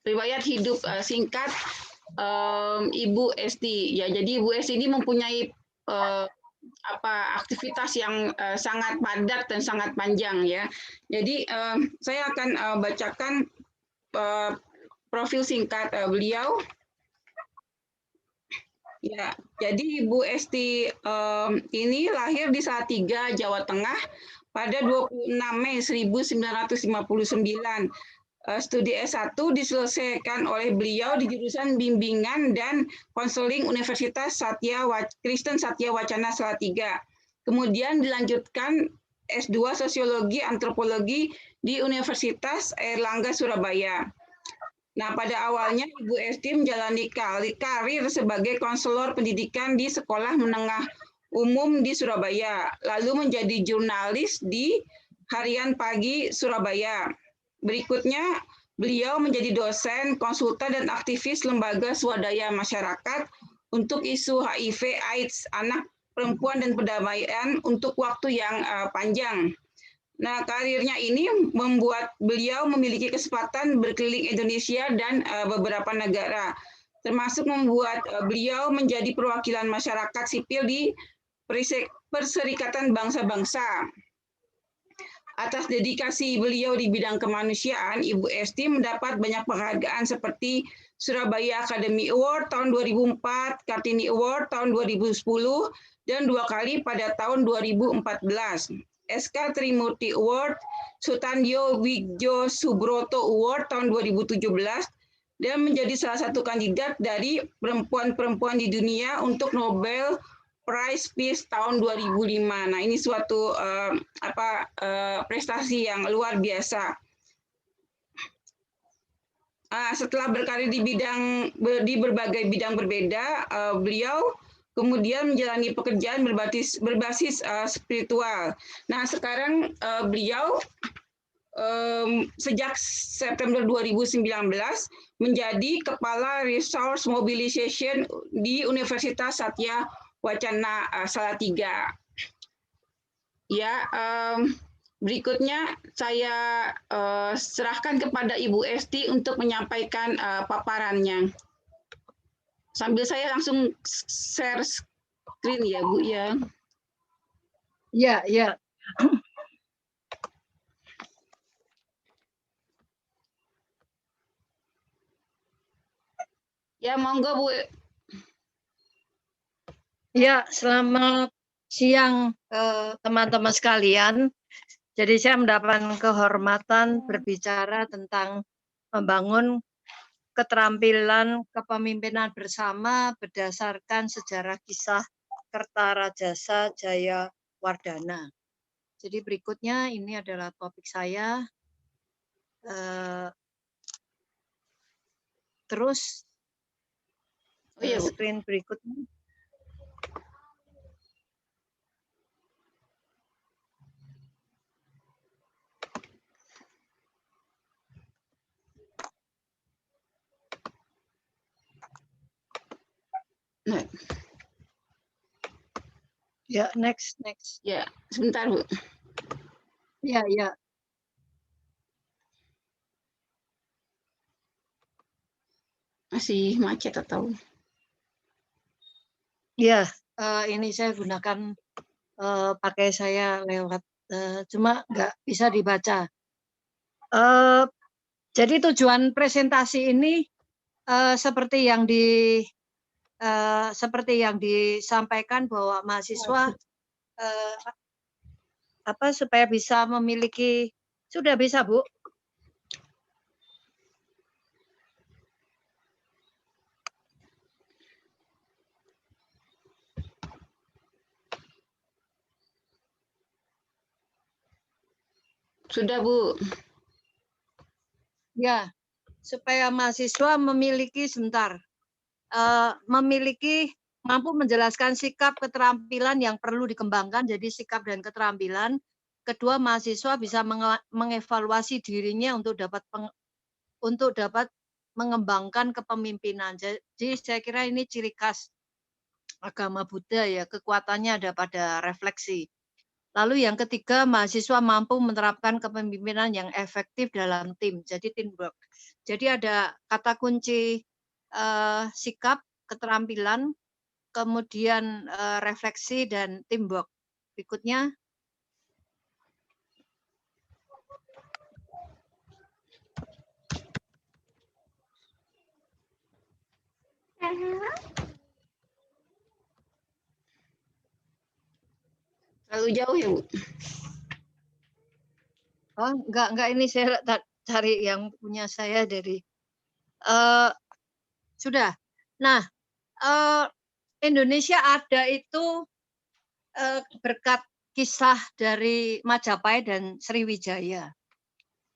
riwayat hidup singkat Ibu Esti. Ya, jadi Ibu Esti ini mempunyai aktivitas yang sangat padat dan sangat panjang ya. Jadi saya akan bacakan profil singkat beliau. Ya, jadi Ibu Esti ini lahir di Salatiga, Jawa Tengah pada 26 Mei 1959. Studi S1 diselesaikan oleh beliau di jurusan Bimbingan dan Konseling Universitas Kristen Satya Wacana Salatiga. Kemudian dilanjutkan S2 Sosiologi Antropologi di Universitas Airlangga Surabaya. Nah, pada awalnya Ibu Esti menjalani karir sebagai konselor pendidikan di Sekolah Menengah Umum di Surabaya, lalu menjadi jurnalis di Harian Pagi Surabaya. Berikutnya, beliau menjadi dosen, konsultan, dan aktivis lembaga swadaya masyarakat untuk isu HIV/AIDS, anak, perempuan, dan perdamaian untuk waktu yang panjang. Nah, karirnya ini membuat beliau memiliki kesempatan berkeliling Indonesia dan beberapa negara, termasuk membuat beliau menjadi perwakilan masyarakat sipil di Perserikatan Bangsa-Bangsa. Atas dedikasi beliau di bidang kemanusiaan, Ibu Esti mendapat banyak penghargaan seperti Surabaya Academy Award tahun 2004, Kartini Award tahun 2010, dan 2 kali pada tahun 2014. SK Trimurti Award, Sutandio Widjo Subroto Award tahun 2017, dan menjadi salah satu kandidat dari perempuan-perempuan di dunia untuk Nobel Prize Peace tahun 2005. Nah, ini suatu prestasi yang luar biasa. Setelah berkarir di berbagai bidang berbeda, beliau kemudian menjalani pekerjaan berbasis spiritual. Nah, sekarang beliau sejak September 2019 menjadi Kepala Resource Mobilization di Universitas Satya Wacana Salatiga. Ya, berikutnya saya serahkan kepada Ibu Esti untuk menyampaikan paparannya. Sambil saya langsung share screen ya, Bu ya. Ya, ya. Ya, monggo Bu. Ya, selamat siang teman-teman sekalian. Jadi saya mendapatkan kehormatan berbicara tentang membangun keterampilan kepemimpinan bersama berdasarkan sejarah kisah Kertarajasa Jayawardana. Jadi berikutnya ini adalah topik saya. Terus screen berikutnya. Nah. Ya, next. Ya, sebentar, Bu. Ya, ya. Masih macet atau? Ya, ini saya gunakan pakai saya lewat, cuma nggak bisa dibaca. Jadi tujuan presentasi ini seperti yang disampaikan bahwa mahasiswa supaya bisa memiliki, sudah bisa Bu? Sudah Bu. Ya, supaya mahasiswa memiliki mampu menjelaskan sikap keterampilan yang perlu dikembangkan, jadi sikap dan keterampilan. Kedua, mahasiswa bisa mengevaluasi dirinya untuk dapat mengembangkan kepemimpinan. Jadi saya kira ini ciri khas agama Buddha ya, kekuatannya ada pada refleksi. Lalu yang ketiga, mahasiswa mampu menerapkan kepemimpinan yang efektif dalam tim, jadi teamwork. Jadi ada kata kunci sikap, keterampilan, kemudian refleksi dan teamwork. Berikutnya. Terlalu jauh ya, Bu? Oh, enggak, ini saya cari yang punya saya dari sudah. Nah, Indonesia ada itu berkat kisah dari Majapahit dan Sriwijaya.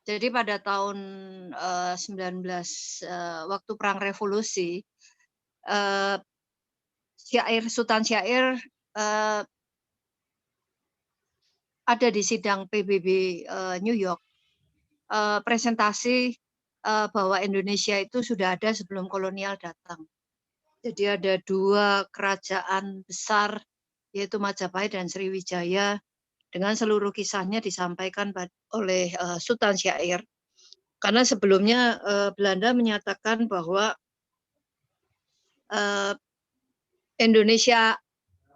Jadi pada tahun 19 waktu Perang Revolusi, Sultan Syair ada di sidang PBB New York, presentasi bahwa Indonesia itu sudah ada sebelum kolonial datang. Jadi ada 2 kerajaan besar, yaitu Majapahit dan Sriwijaya, dengan seluruh kisahnya disampaikan oleh Sultan Syair. Karena sebelumnya Belanda menyatakan bahwa Indonesia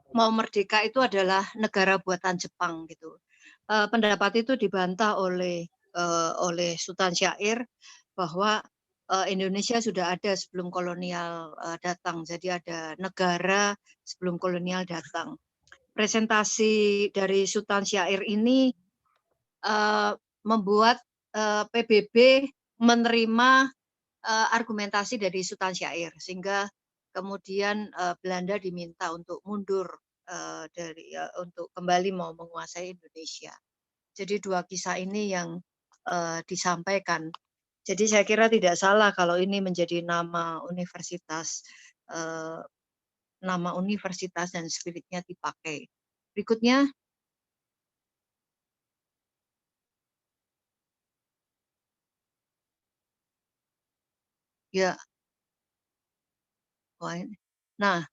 mau merdeka itu adalah negara buatan Jepang gitu. Pendapat itu dibantah oleh Sultan Syair bahwa Indonesia sudah ada sebelum kolonial datang. Jadi ada negara sebelum kolonial datang. Presentasi dari Sultan Syair ini membuat PBB menerima argumentasi dari Sultan Syair, sehingga kemudian Belanda diminta untuk mundur untuk kembali mau menguasai Indonesia. Jadi 2 kisah ini yang disampaikan. Jadi saya kira tidak salah kalau ini menjadi nama universitas dan spiritnya dipakai. Berikutnya. Ya. Nah,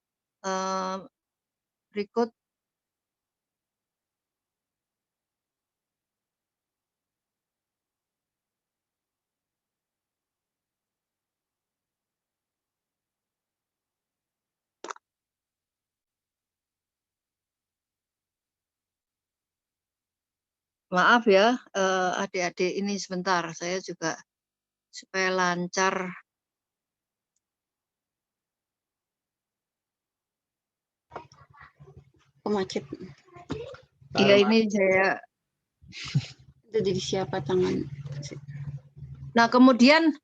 berikut. Maaf ya, adik-adik, ini sebentar, saya juga supaya lancar. Macet. Iya, ini saya. Itu jadi siapa tangan? Nah, kemudian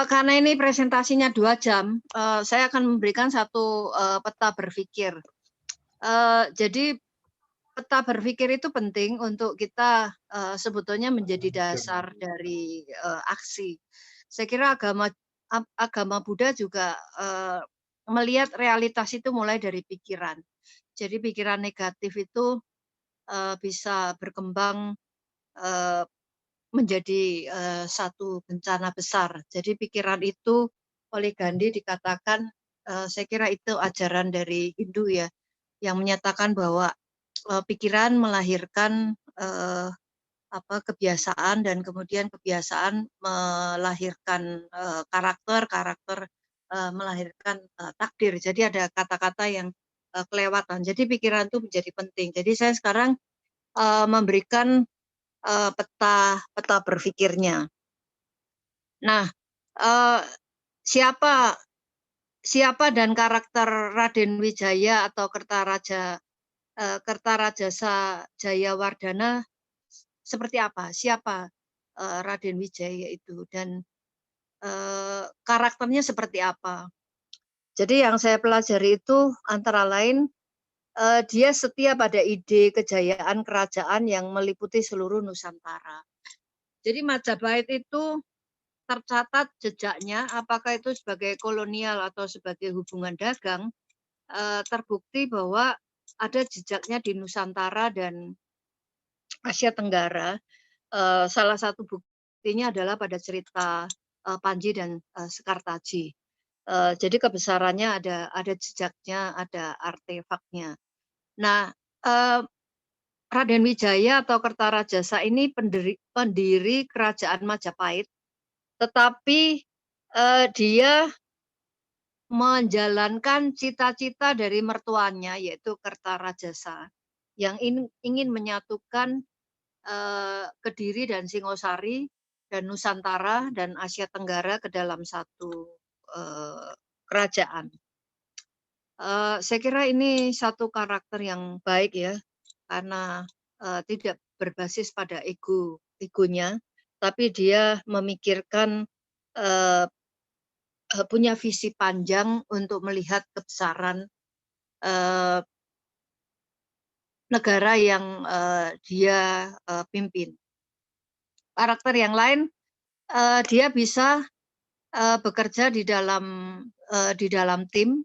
karena ini presentasinya 2 jam, saya akan memberikan satu peta berpikir. Jadi peta berpikir itu penting untuk kita sebetulnya menjadi dasar dari aksi. Saya kira agama Buddha juga melihat realitas itu mulai dari pikiran. Jadi pikiran negatif itu bisa berkembang menjadi satu bencana besar. Jadi pikiran itu oleh Gandhi dikatakan, saya kira itu ajaran dari Hindu ya, yang menyatakan bahwa pikiran melahirkan kebiasaan, dan kemudian kebiasaan melahirkan karakter melahirkan takdir. Jadi ada kata-kata yang kelewatan. Jadi pikiran itu menjadi penting. Jadi saya sekarang memberikan peta berpikirnya. Nah, siapa dan karakter Raden Wijaya atau Kertarajasa Jayawardana seperti apa? Siapa Raden Wijaya itu, dan karakternya seperti apa? Jadi yang saya pelajari itu antara lain dia setia pada ide kejayaan kerajaan yang meliputi seluruh Nusantara. Jadi Majapahit itu tercatat jejaknya, apakah itu sebagai kolonial atau sebagai hubungan dagang, terbukti bahwa ada jejaknya di Nusantara dan Asia Tenggara. Salah satu buktinya adalah pada cerita Panji dan Sekartaji. Jadi kebesarannya ada jejaknya, ada artefaknya. Nah, Raden Wijaya atau Kertarajasa ini pendiri kerajaan Majapahit, tetapi dia menjalankan cita-cita dari mertuanya yaitu Kertarajasa yang ingin menyatukan Kediri dan Singosari dan Nusantara dan Asia Tenggara ke dalam satu kerajaan. Saya kira ini satu karakter yang baik ya, karena tidak berbasis pada egonya, tapi dia memikirkan punya visi panjang untuk melihat kebesaran negara yang dia pimpin. Karakter yang lain, dia bisa bekerja di dalam tim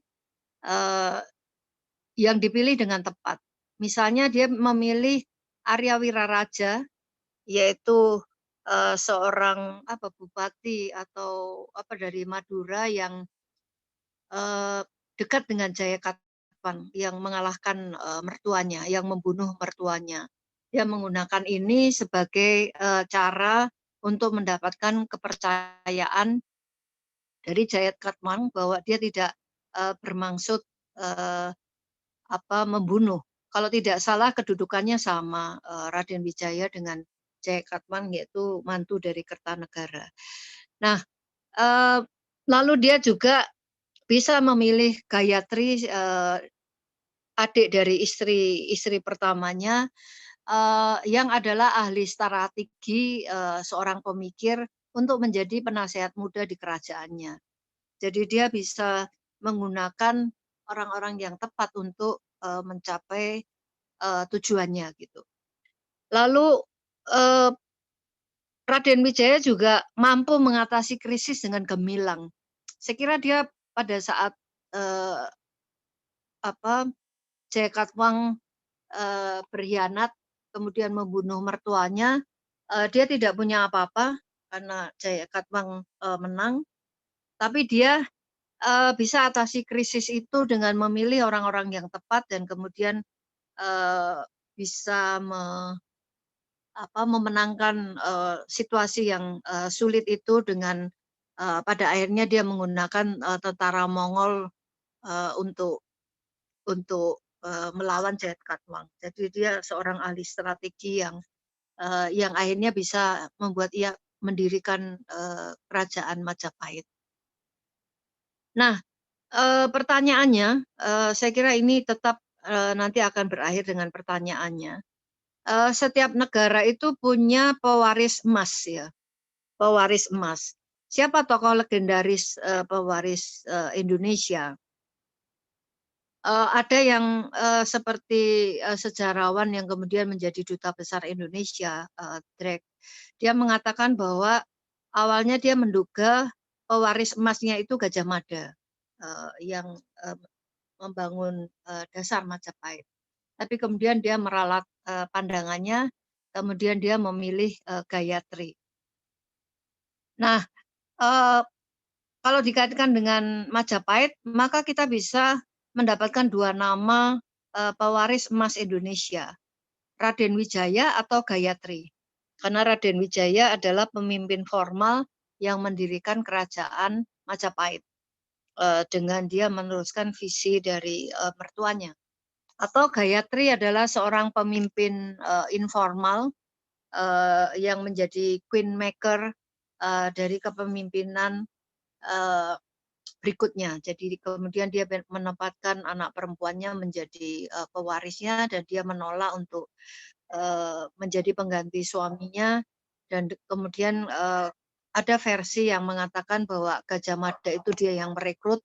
yang dipilih dengan tepat. Misalnya dia memilih Arya Wiraraja, yaitu seorang bupati atau dari Madura yang dekat dengan Jayakatwang yang mengalahkan mertuanya, yang membunuh mertuanya. Dia menggunakan ini sebagai cara untuk mendapatkan kepercayaan dari Jayakatwang bahwa dia tidak bermaksud membunuh. Kalau tidak salah kedudukannya sama Raden Wijaya dengan Jayakatwang, yaitu mantu dari Kertanegara. Nah, lalu dia juga bisa memilih Gayatri, adik dari istri pertamanya, yang adalah ahli strategi, seorang pemikir untuk menjadi penasehat muda di kerajaannya. Jadi dia bisa menggunakan orang-orang yang tepat untuk mencapai tujuannya gitu. Lalu Raden Wijaya juga mampu mengatasi krisis dengan gemilang. Saya kira dia pada saat Jayakatwang berkhianat kemudian membunuh mertuanya, dia tidak punya apa-apa karena Jayakatwang menang, tapi dia bisa atasi krisis itu dengan memilih orang-orang yang tepat dan kemudian bisa memenangkan situasi yang sulit itu dengan pada akhirnya dia menggunakan tentara Mongol untuk melawan Jayakatwang. Jadi dia seorang ahli strategi yang akhirnya bisa membuat ia mendirikan kerajaan Majapahit. Nah, pertanyaannya, saya kira ini tetap nanti akan berakhir dengan pertanyaannya. Setiap negara itu punya pewaris emas ya, pewaris emas. Siapa tokoh legendaris pewaris Indonesia? Ada yang seperti sejarawan yang kemudian menjadi duta besar Indonesia, Drake. Dia mengatakan bahwa awalnya dia menduga pewaris emasnya itu Gajah Mada yang membangun dasar Majapahit. Tapi kemudian dia meralat pandangannya, kemudian dia memilih Gayatri. Nah, kalau dikaitkan dengan Majapahit, maka kita bisa mendapatkan dua nama pewaris emas Indonesia, Raden Wijaya atau Gayatri. Karena Raden Wijaya adalah pemimpin formal yang mendirikan kerajaan Majapahit dengan dia meneruskan visi dari mertuanya. Atau Gayatri adalah seorang pemimpin informal yang menjadi queen maker dari kepemimpinan berikutnya. Jadi kemudian dia menempatkan anak perempuannya menjadi pewarisnya dan dia menolak untuk menjadi pengganti suaminya dan kemudian ada versi yang mengatakan bahwa Gajah Mada itu dia yang merekrut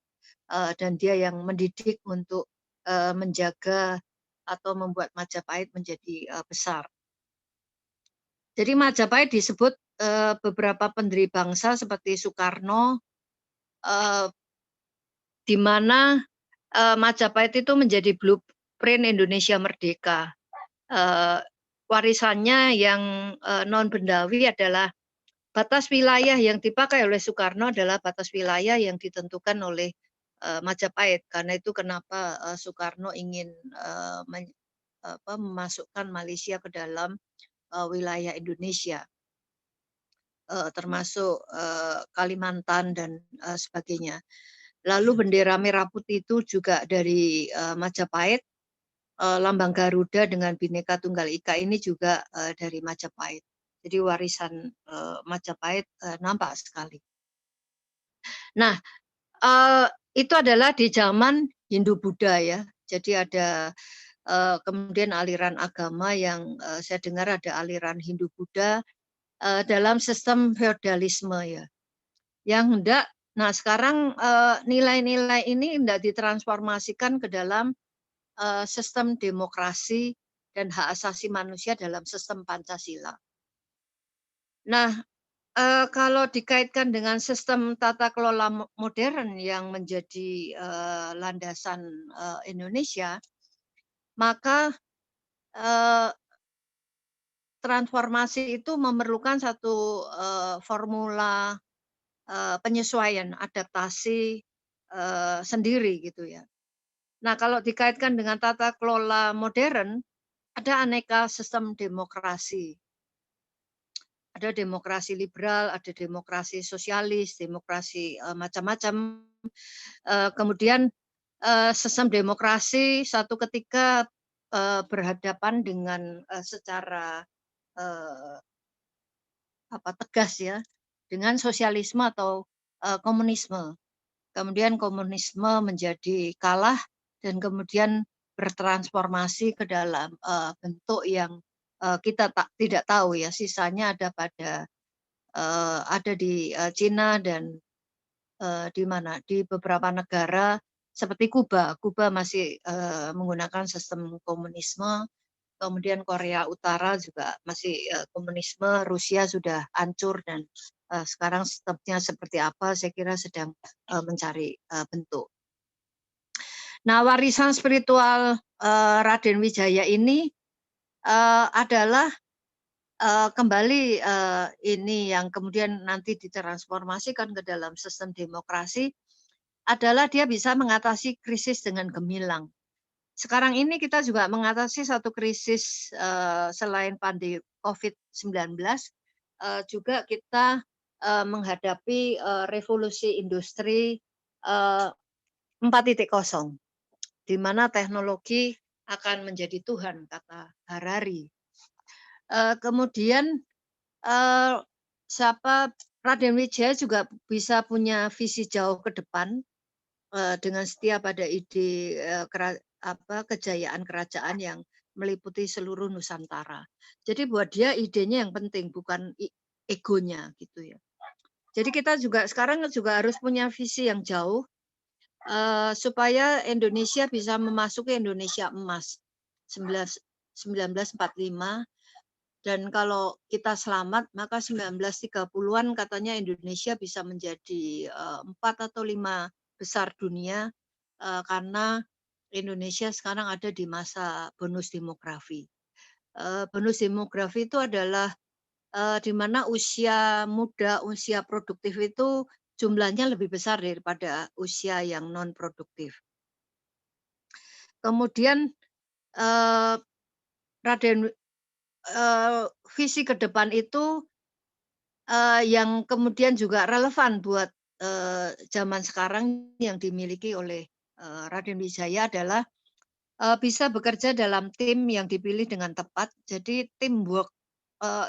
dan dia yang mendidik untuk menjaga atau membuat Majapahit menjadi besar. Jadi Majapahit disebut beberapa pendiri bangsa seperti Soekarno, di mana Majapahit itu menjadi blueprint Indonesia merdeka. Warisannya yang non bendawi adalah batas wilayah yang dipakai oleh Soekarno adalah batas wilayah yang ditentukan oleh Majapahit. Karena itu kenapa Soekarno ingin memasukkan Malaysia ke dalam wilayah Indonesia, termasuk Kalimantan dan sebagainya. Lalu bendera merah putih itu juga dari Majapahit, lambang Garuda dengan Bhinneka Tunggal Ika ini juga dari Majapahit. Jadi warisan Majapahit nampak sekali. Nah, itu adalah di zaman Hindu-Buddha ya. Jadi ada kemudian aliran agama yang saya dengar ada aliran Hindu-Buddha dalam sistem feodalisme ya. Yang hendak, nah sekarang nilai-nilai ini hendak ditransformasikan ke dalam sistem demokrasi dan hak asasi manusia dalam sistem Pancasila. Nah, kalau dikaitkan dengan sistem tata kelola modern yang menjadi landasan Indonesia, maka transformasi itu memerlukan satu formula penyesuaian, adaptasi sendiri gitu ya. Nah, kalau dikaitkan dengan tata kelola modern, ada aneka sistem demokrasi. Ada demokrasi liberal, ada demokrasi sosialis, demokrasi macam-macam. Kemudian sistem demokrasi satu ketika berhadapan dengan secara tegas ya dengan sosialisme atau komunisme. Kemudian komunisme menjadi kalah dan kemudian bertransformasi ke dalam bentuk yang kita tidak tahu ya, sisanya ada di Cina dan di mana di beberapa negara seperti Kuba. Kuba masih menggunakan sistem komunisme. Kemudian Korea Utara juga masih komunisme, Rusia sudah hancur dan sekarang sistemnya seperti apa saya kira sedang mencari bentuk. Nah, warisan spiritual Raden Wijaya ini adalah kembali ini yang kemudian nanti ditransformasikan ke dalam sistem demokrasi adalah dia bisa mengatasi krisis dengan gemilang. Sekarang ini kita juga mengatasi satu krisis selain pandemi COVID-19, juga kita menghadapi revolusi industri 4.0, di mana teknologi akan menjadi Tuhan, kata Harari. Kemudian Raden Wijaya juga bisa punya visi jauh ke depan dengan setia pada ide kejayaan kerajaan yang meliputi seluruh Nusantara. Jadi buat dia idenya yang penting, bukan egonya gitu ya. Jadi kita juga sekarang juga harus punya visi yang jauh supaya Indonesia bisa memasuki Indonesia emas 1945, dan kalau kita selamat maka 1930-an katanya Indonesia bisa menjadi 4 atau 5 besar dunia karena Indonesia sekarang ada di masa bonus demografi. Bonus demografi itu adalah di mana usia muda, usia produktif itu jumlahnya lebih besar daripada usia yang non produktif. Kemudian visi ke depan itu yang kemudian juga relevan buat zaman sekarang yang dimiliki oleh Raden Wijaya adalah bisa bekerja dalam tim yang dipilih dengan tepat. Jadi teamwork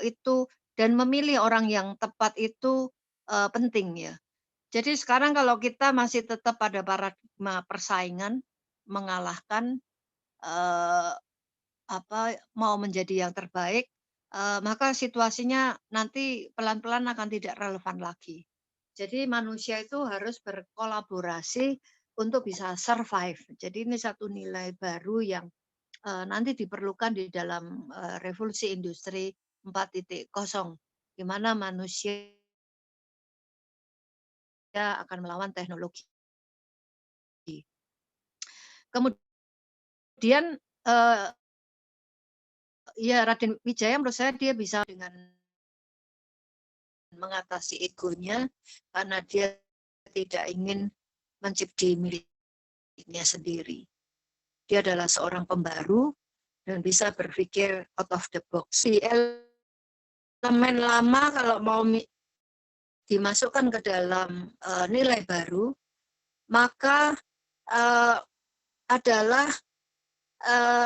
itu dan memilih orang yang tepat itu penting ya. Jadi sekarang kalau kita masih tetap pada paradigma persaingan, mengalahkan mau menjadi yang terbaik, maka situasinya nanti pelan-pelan akan tidak relevan lagi. Jadi manusia itu harus berkolaborasi untuk bisa survive. Jadi ini satu nilai baru yang nanti diperlukan di dalam revolusi industri 4.0, di mana manusia akan melawan teknologi. Kemudian ya Raden Wijaya menurut saya dia bisa dengan mengatasi egonya karena dia tidak ingin mencipti miliknya sendiri. Dia adalah seorang pembaru dan bisa berpikir out of the box. Si elemen lama kalau mau dimasukkan ke dalam nilai baru, maka adalah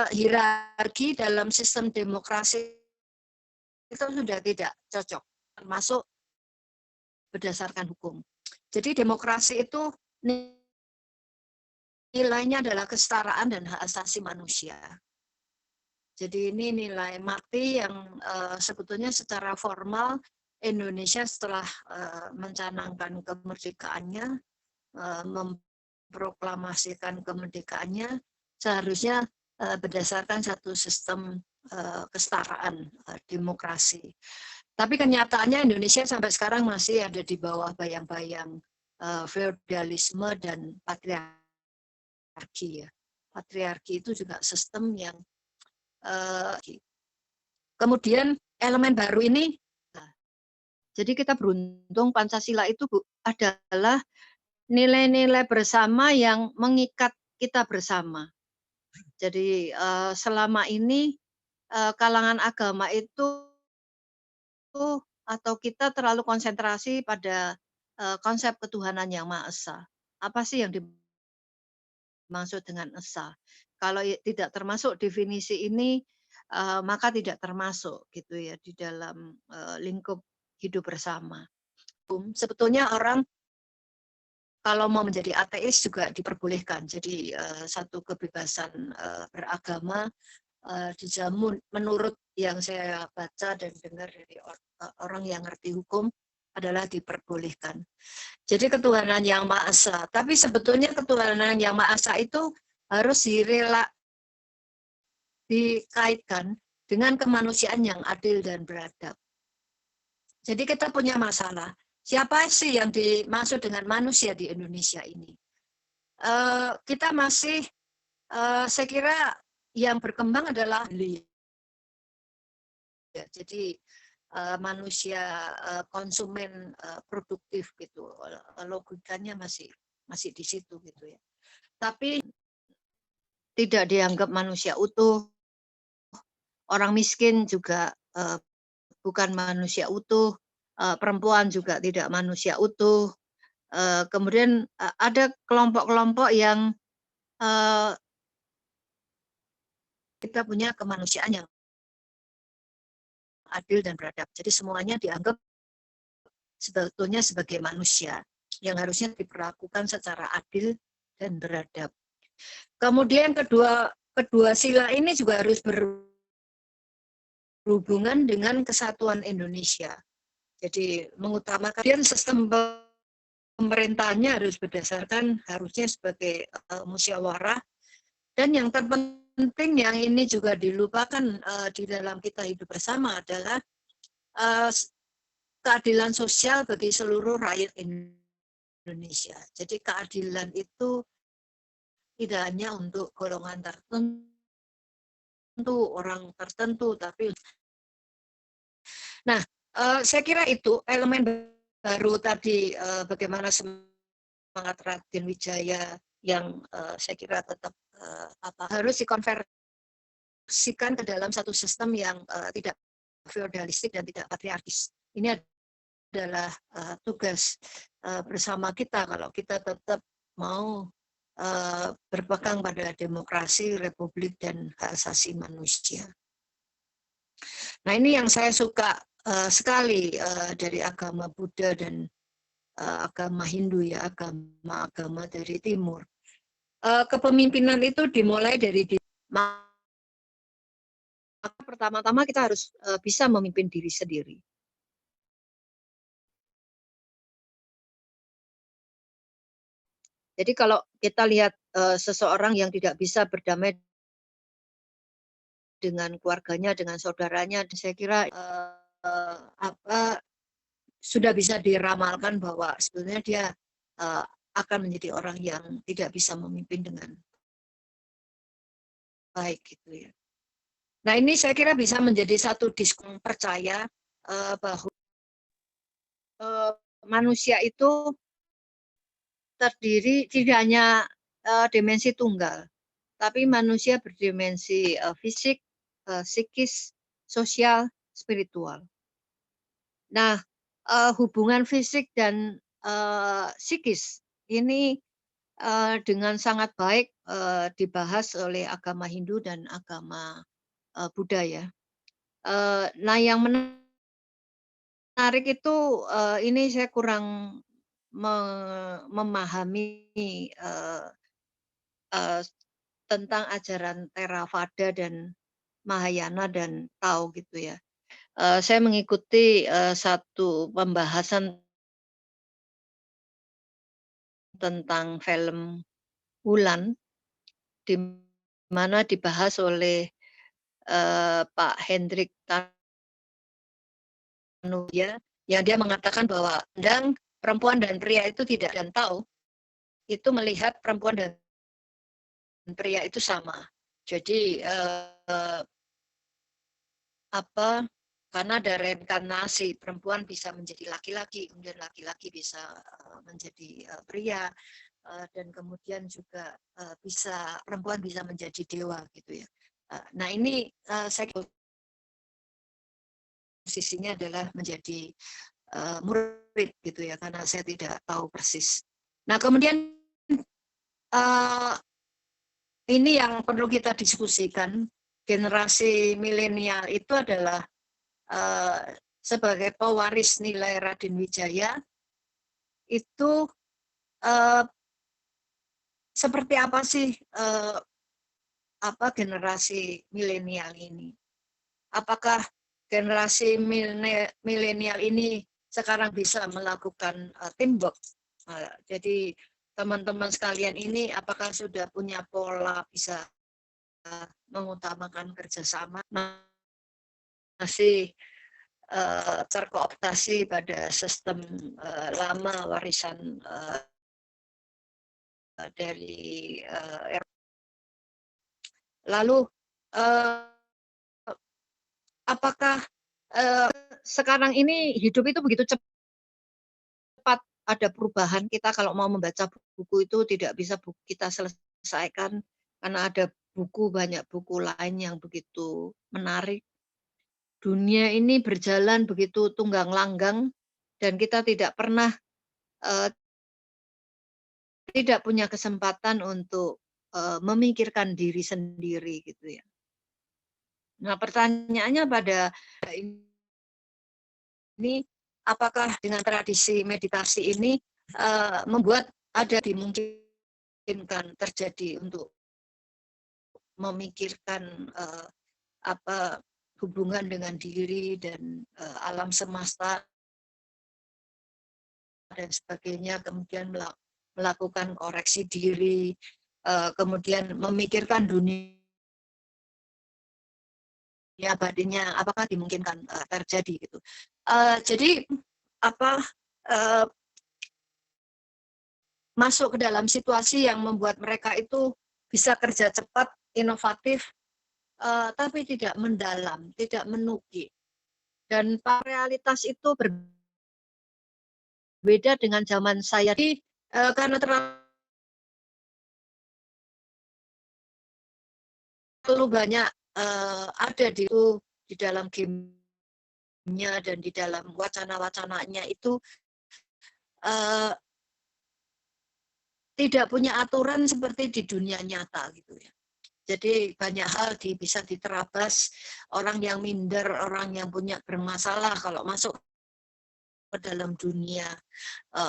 hierarki dalam sistem demokrasi itu sudah tidak cocok, termasuk berdasarkan hukum. Jadi demokrasi itu nilainya adalah kesetaraan dan hak asasi manusia. Jadi ini nilai mati yang sebetulnya secara formal Indonesia setelah mencanangkan kemerdekaannya, memproklamasikan kemerdekaannya, seharusnya berdasarkan satu sistem kesetaraan demokrasi. Tapi kenyataannya Indonesia sampai sekarang masih ada di bawah bayang-bayang feodalisme dan patriarki. Ya. Patriarki itu juga sistem yang kemudian elemen baru ini. Jadi kita beruntung Pancasila itu adalah nilai-nilai bersama yang mengikat kita bersama. Jadi selama ini kalangan agama itu atau kita terlalu konsentrasi pada konsep ketuhanan yang Maha Esa. Apa sih yang dimaksud dengan esa? Kalau tidak termasuk definisi ini, maka tidak termasuk gitu ya di dalam lingkup hidup bersama. Sebetulnya orang kalau mau menjadi ateis juga diperbolehkan. Jadi satu kebebasan beragama dijamin menurut yang saya baca dan dengar dari orang yang ngerti hukum adalah diperbolehkan. Jadi ketuhanan yang Maha Esa. Tapi sebetulnya ketuhanan yang Maha Esa itu harus dikaitkan dengan kemanusiaan yang adil dan beradab. Jadi kita punya masalah. Siapa sih yang dimaksud dengan manusia di Indonesia ini? Kita masih, saya kira yang berkembang adalah ya, jadi manusia konsumen produktif gitu, logikanya masih di situ gitu ya. Tapi tidak dianggap manusia utuh. Orang miskin juga bukan manusia utuh. Perempuan juga tidak manusia utuh. Kemudian ada kelompok-kelompok yang kita punya kemanusiaan yang adil dan beradab. Jadi semuanya dianggap sebetulnya sebagai manusia yang harusnya diperlakukan secara adil dan beradab. Kemudian kedua sila ini juga harus berhubungan dengan kesatuan Indonesia. Jadi mengutamakan sistem pemerintahnya harus berdasarkan harusnya sebagai musyawarah, dan yang terpenting yang ini juga dilupakan di dalam kita hidup bersama adalah keadilan sosial bagi seluruh rakyat Indonesia. Jadi keadilan itu tidak hanya untuk golongan tertentu, orang tertentu, tapi saya kira itu elemen baru tadi, bagaimana semangat Raden Wijaya yang saya kira tetap harus dikonversikan ke dalam satu sistem yang tidak feodalistik dan tidak patriarkis. Ini adalah tugas bersama kita kalau kita tetap mau berpegang pada demokrasi, republik, dan hak asasi manusia. Nah, ini yang saya suka sekali dari agama Buddha dan agama Hindu, ya, agama-agama dari Timur. Kepemimpinan itu dimulai dari maka pertama-tama kita harus bisa memimpin diri sendiri. Jadi kalau kita lihat seseorang yang tidak bisa berdamai dengan keluarganya, dengan saudaranya, saya kira sudah bisa diramalkan bahwa sebenarnya dia akan menjadi orang yang tidak bisa memimpin dengan baik gitu ya. Nah, ini saya kira bisa menjadi satu diskurs percaya bahwa manusia itu terdiri tidak hanya dimensi tunggal, tapi manusia berdimensi fisik, psikis, sosial, spiritual. Nah, hubungan fisik dan psikis ini dengan sangat baik dibahas oleh agama Hindu dan agama Buddha ya. Nah, yang menarik itu ini saya kurang memahami tentang ajaran Theravada dan Mahayana dan Tao gitu ya. Saya mengikuti satu pembahasan tentang film Mulan, di mana dibahas oleh Pak Hendrik Tanuya, yang dia mengatakan bahwa pandang perempuan dan pria itu tidak, dan Tao itu melihat perempuan dan pria itu sama. Jadi karena ada reinkarnasi, perempuan bisa menjadi laki-laki, kemudian laki-laki bisa menjadi pria, dan kemudian juga perempuan bisa menjadi dewa gitu ya. Nah ini saya posisinya adalah menjadi murid gitu ya, karena saya tidak tahu persis. Nah kemudian ini yang perlu kita diskusikan. Generasi milenial itu adalah sebagai pewaris nilai Raden Wijaya itu seperti apa sih generasi milenial ini? Apakah generasi milenial ini sekarang bisa melakukan teamwork? Jadi teman-teman sekalian ini apakah sudah punya pola bisa mengutamakan kerjasama? Masih terkooptasi pada sistem lama warisan dari lalu apakah sekarang ini hidup itu begitu cepat, ada perubahan. Kita kalau mau membaca buku itu tidak bisa kita selesaikan karena ada banyak buku lain yang begitu menarik. Dunia ini berjalan begitu tunggang langgang dan kita tidak pernah tidak punya kesempatan untuk memikirkan diri sendiri gitu ya. Nah, pertanyaannya pada ini, apakah dengan tradisi meditasi ini membuat ada dimungkinkan terjadi untuk memikirkan hubungan dengan diri dan alam semesta dan sebagainya, kemudian melakukan koreksi diri, kemudian memikirkan dunia batinnya, apakah dimungkinkan terjadi gitu. Jadi masuk ke dalam situasi yang membuat mereka itu bisa kerja cepat, inovatif, tapi tidak mendalam, tidak menukik. Dan realitas itu berbeda dengan zaman saya. Jadi karena terlalu banyak ada di dalam gamenya dan di dalam wacana-wacananya itu tidak punya aturan seperti di dunia nyata gitu ya. Jadi banyak hal bisa diterabas, orang yang minder, orang yang punya bermasalah kalau masuk ke dalam dunia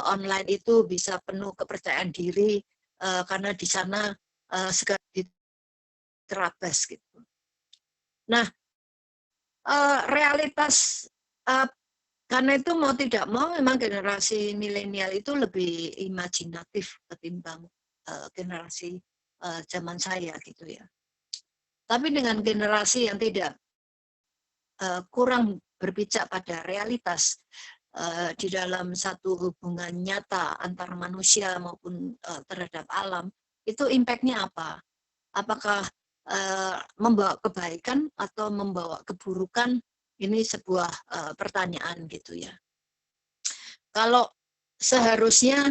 online itu bisa penuh kepercayaan diri karena di sana segala diterabas gitu. Nah, realitas karena itu mau tidak mau memang generasi milenial itu lebih imajinatif ketimbang generasi zaman saya gitu ya. Tapi dengan generasi yang tidak kurang berpijak pada realitas di dalam satu hubungan nyata antar manusia maupun terhadap alam, itu impact-nya apa? Apakah membawa kebaikan atau membawa keburukan? Ini sebuah pertanyaan gitu ya. Kalau seharusnya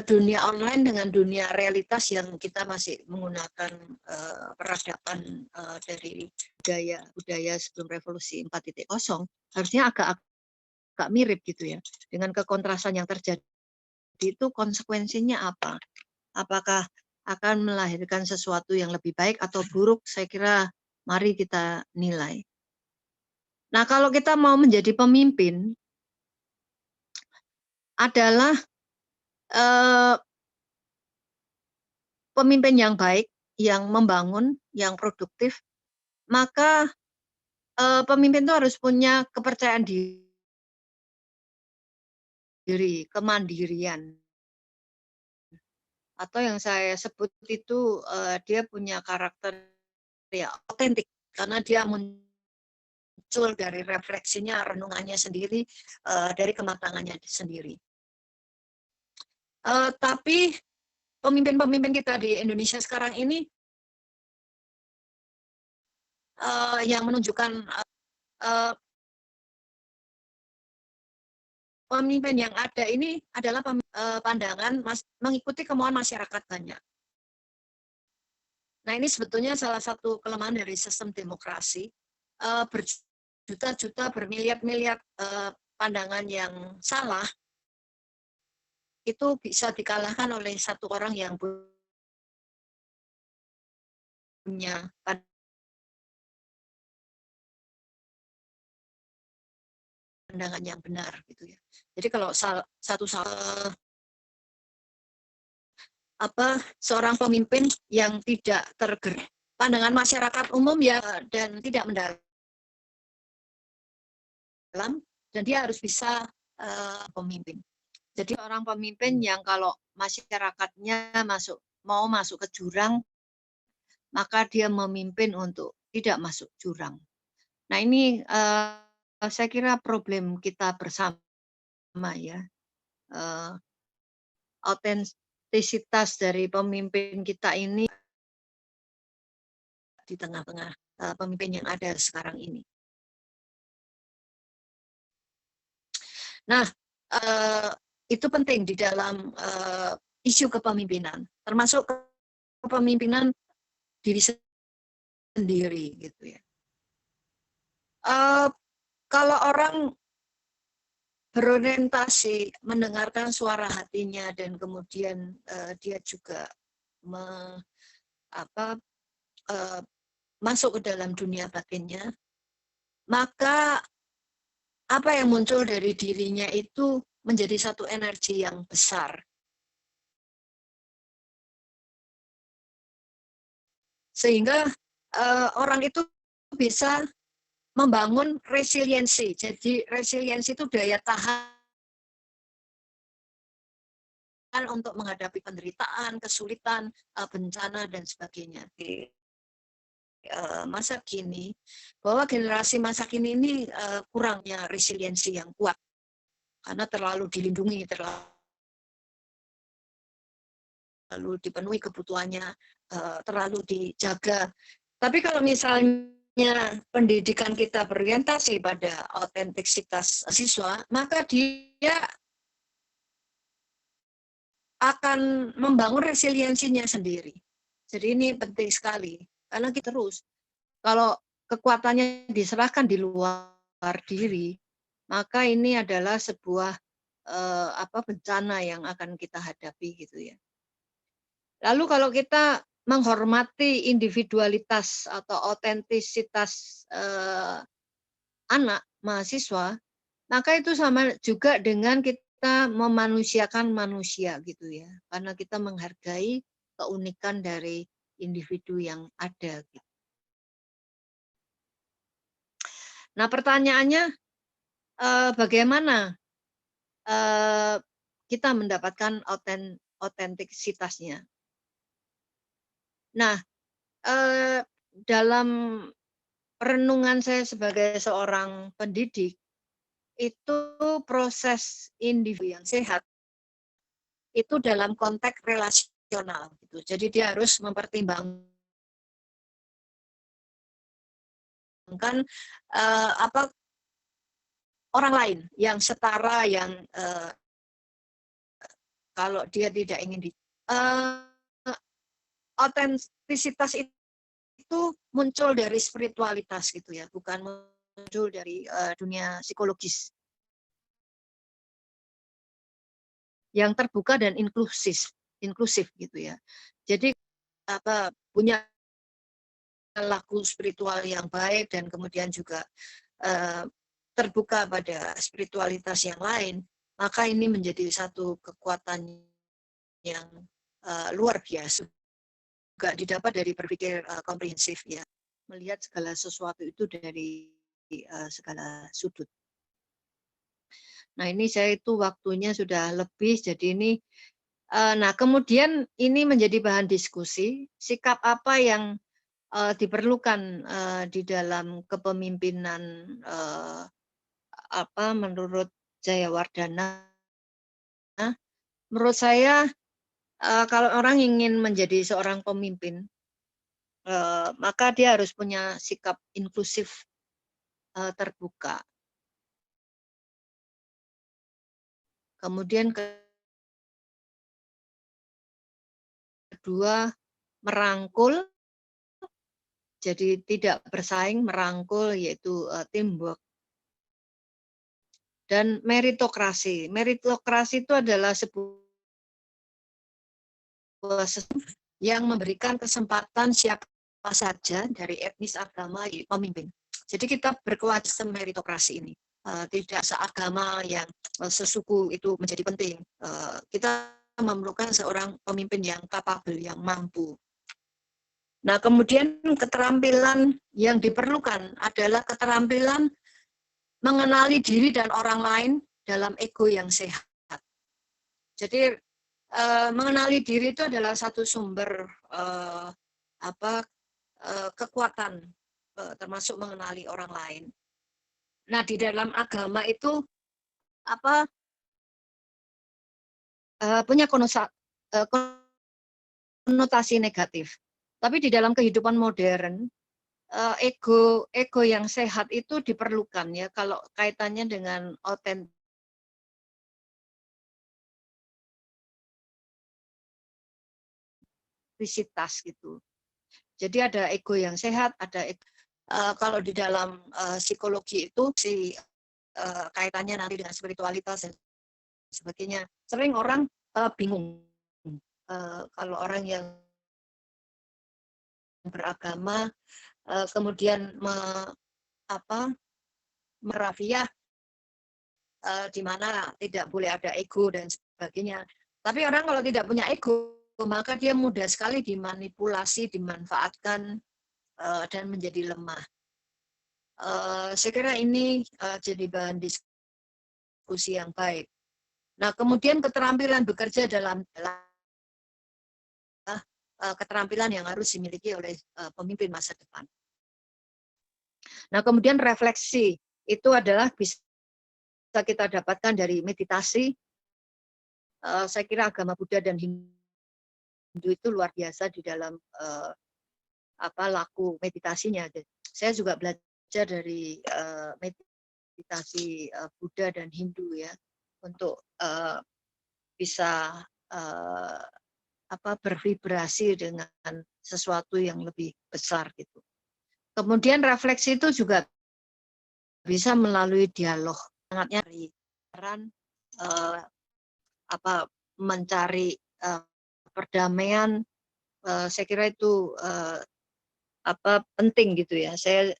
dunia online dengan dunia realitas yang kita masih menggunakan peradaban dari budaya sebelum revolusi 4.0, harusnya agak mirip gitu ya. Dengan kekontrasan yang terjadi itu konsekuensinya apa? Apakah akan melahirkan sesuatu yang lebih baik atau buruk? Saya kira mari kita nilai. Nah, kalau kita mau menjadi pemimpin adalah pemimpin yang baik, yang membangun, yang produktif, maka pemimpin itu harus punya kepercayaan diri, kemandirian. Atau yang saya sebut itu dia punya karakter ya otentik, karena dia muncul dari refleksinya, renungannya sendiri, dari kematangannya sendiri. Tapi pemimpin-pemimpin kita di Indonesia sekarang ini yang menunjukkan pemimpin yang ada ini adalah pandangan mengikuti kemauan masyarakat banyak. Nah, ini sebetulnya salah satu kelemahan dari sistem demokrasi. Berjuta-juta, bermiliar-miliar pandangan yang salah itu bisa dikalahkan oleh satu orang yang punya pandangan yang benar gitu ya. Jadi kalau seorang pemimpin yang tidak tergerak pandangan masyarakat umum ya dan tidak mendalam, dan dia harus bisa pemimpin. Jadi orang pemimpin yang kalau masyarakatnya mau masuk ke jurang, maka dia memimpin untuk tidak masuk jurang. Nah, ini saya kira problem kita bersama ya. Autentisitas dari pemimpin kita ini di tengah-tengah pemimpin yang ada sekarang ini. Nah, itu penting di dalam isu kepemimpinan, termasuk kepemimpinan diri sendiri gitu ya. Kalau orang berorientasi mendengarkan suara hatinya dan kemudian dia juga masuk ke dalam dunia batinnya, maka apa yang muncul dari dirinya itu menjadi satu energi yang besar. Sehingga orang itu bisa membangun resiliensi. Jadi resiliensi itu daya tahan untuk menghadapi penderitaan, kesulitan, bencana, dan sebagainya. Di masa kini, bahwa generasi masa kini ini kurangnya resiliensi yang kuat. Karena terlalu dilindungi, terlalu dipenuhi kebutuhannya, terlalu dijaga. Tapi kalau misalnya pendidikan kita berorientasi pada autentisitas siswa, maka dia akan membangun resiliensinya sendiri. Jadi ini penting sekali, karena kita terus, kalau kekuatannya diserahkan di luar diri, maka ini adalah sebuah bencana yang akan kita hadapi gitu ya. Lalu kalau kita menghormati individualitas atau autentisitas anak mahasiswa, maka itu sama juga dengan kita memanusiakan manusia gitu ya, karena kita menghargai keunikan dari individu yang ada. Gitu. Nah, pertanyaannya bagaimana kita mendapatkan autentisitasnya? Nah, dalam renungan saya sebagai seorang pendidik, itu proses individu yang sehat itu dalam konteks relasional gitu. Jadi dia harus mempertimbangkan orang lain yang setara, yang kalau dia tidak ingin otentisitas itu muncul dari spiritualitas gitu ya, bukan muncul dari dunia psikologis yang terbuka dan inklusif gitu ya. Jadi punya laku spiritual yang baik dan kemudian juga terbuka pada spiritualitas yang lain, maka ini menjadi satu kekuatan yang luar biasa juga didapat dari berpikir komprehensif ya, melihat segala sesuatu itu dari segala sudut. Nah ini saya itu waktunya sudah lebih, jadi ini nah kemudian ini menjadi bahan diskusi, sikap apa yang diperlukan di dalam kepemimpinan menurut Jayawardana. Menurut saya kalau orang ingin menjadi seorang pemimpin, maka dia harus punya sikap inklusif terbuka. Kemudian kedua, merangkul, jadi tidak bersaing, merangkul, yaitu teamwork. Dan meritokrasi. Meritokrasi itu adalah sebuah yang memberikan kesempatan siapa saja dari etnis agama pemimpin. Jadi kita berkewajiban meritokrasi ini. Tidak seagama yang sesuku itu menjadi penting. Kita memerlukan seorang pemimpin yang kapabel, yang mampu. Nah, kemudian keterampilan yang diperlukan adalah keterampilan mengenali diri dan orang lain dalam ego yang sehat. Jadi mengenali diri itu adalah satu sumber kekuatan, termasuk mengenali orang lain. Nah, di dalam agama itu punya konotasi negatif. Tapi di dalam kehidupan modern, ego yang sehat itu diperlukan ya kalau kaitannya dengan otentisitas gitu. Jadi ada ego yang sehat, ada kalau di dalam psikologi itu kaitannya nanti dengan spiritualitas dan sebagainya. Sering orang bingung kalau orang yang beragama kemudian merafiah di mana tidak boleh ada ego dan sebagainya. Tapi orang kalau tidak punya ego, maka dia mudah sekali dimanipulasi, dimanfaatkan dan menjadi lemah. Saya kira ini jadi bahan diskusi yang baik. Nah, kemudian keterampilan bekerja dalam keterampilan yang harus dimiliki oleh pemimpin masa depan. Nah, kemudian refleksi itu adalah bisa kita dapatkan dari meditasi. Saya kira agama Buddha dan Hindu itu luar biasa di dalam laku meditasinya. Saya juga belajar dari meditasi Buddha dan Hindu ya untuk bisa bervibrasi dengan sesuatu yang lebih besar gitu. Kemudian refleksi itu juga bisa melalui dialog, sangatnya dari peran mencari perdamaian. Saya kira itu penting gitu ya. Saya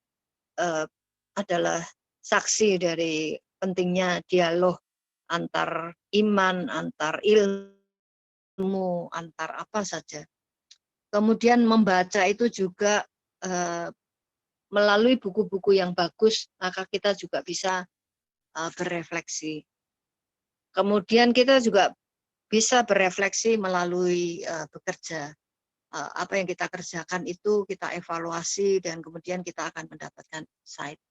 adalah saksi dari pentingnya dialog antar iman, antar ilmu, antar apa saja. Kemudian membaca itu juga melalui buku-buku yang bagus, maka kita juga bisa berefleksi. Kemudian kita juga bisa berefleksi melalui bekerja. Apa yang kita kerjakan itu kita evaluasi dan kemudian kita akan mendapatkan insight.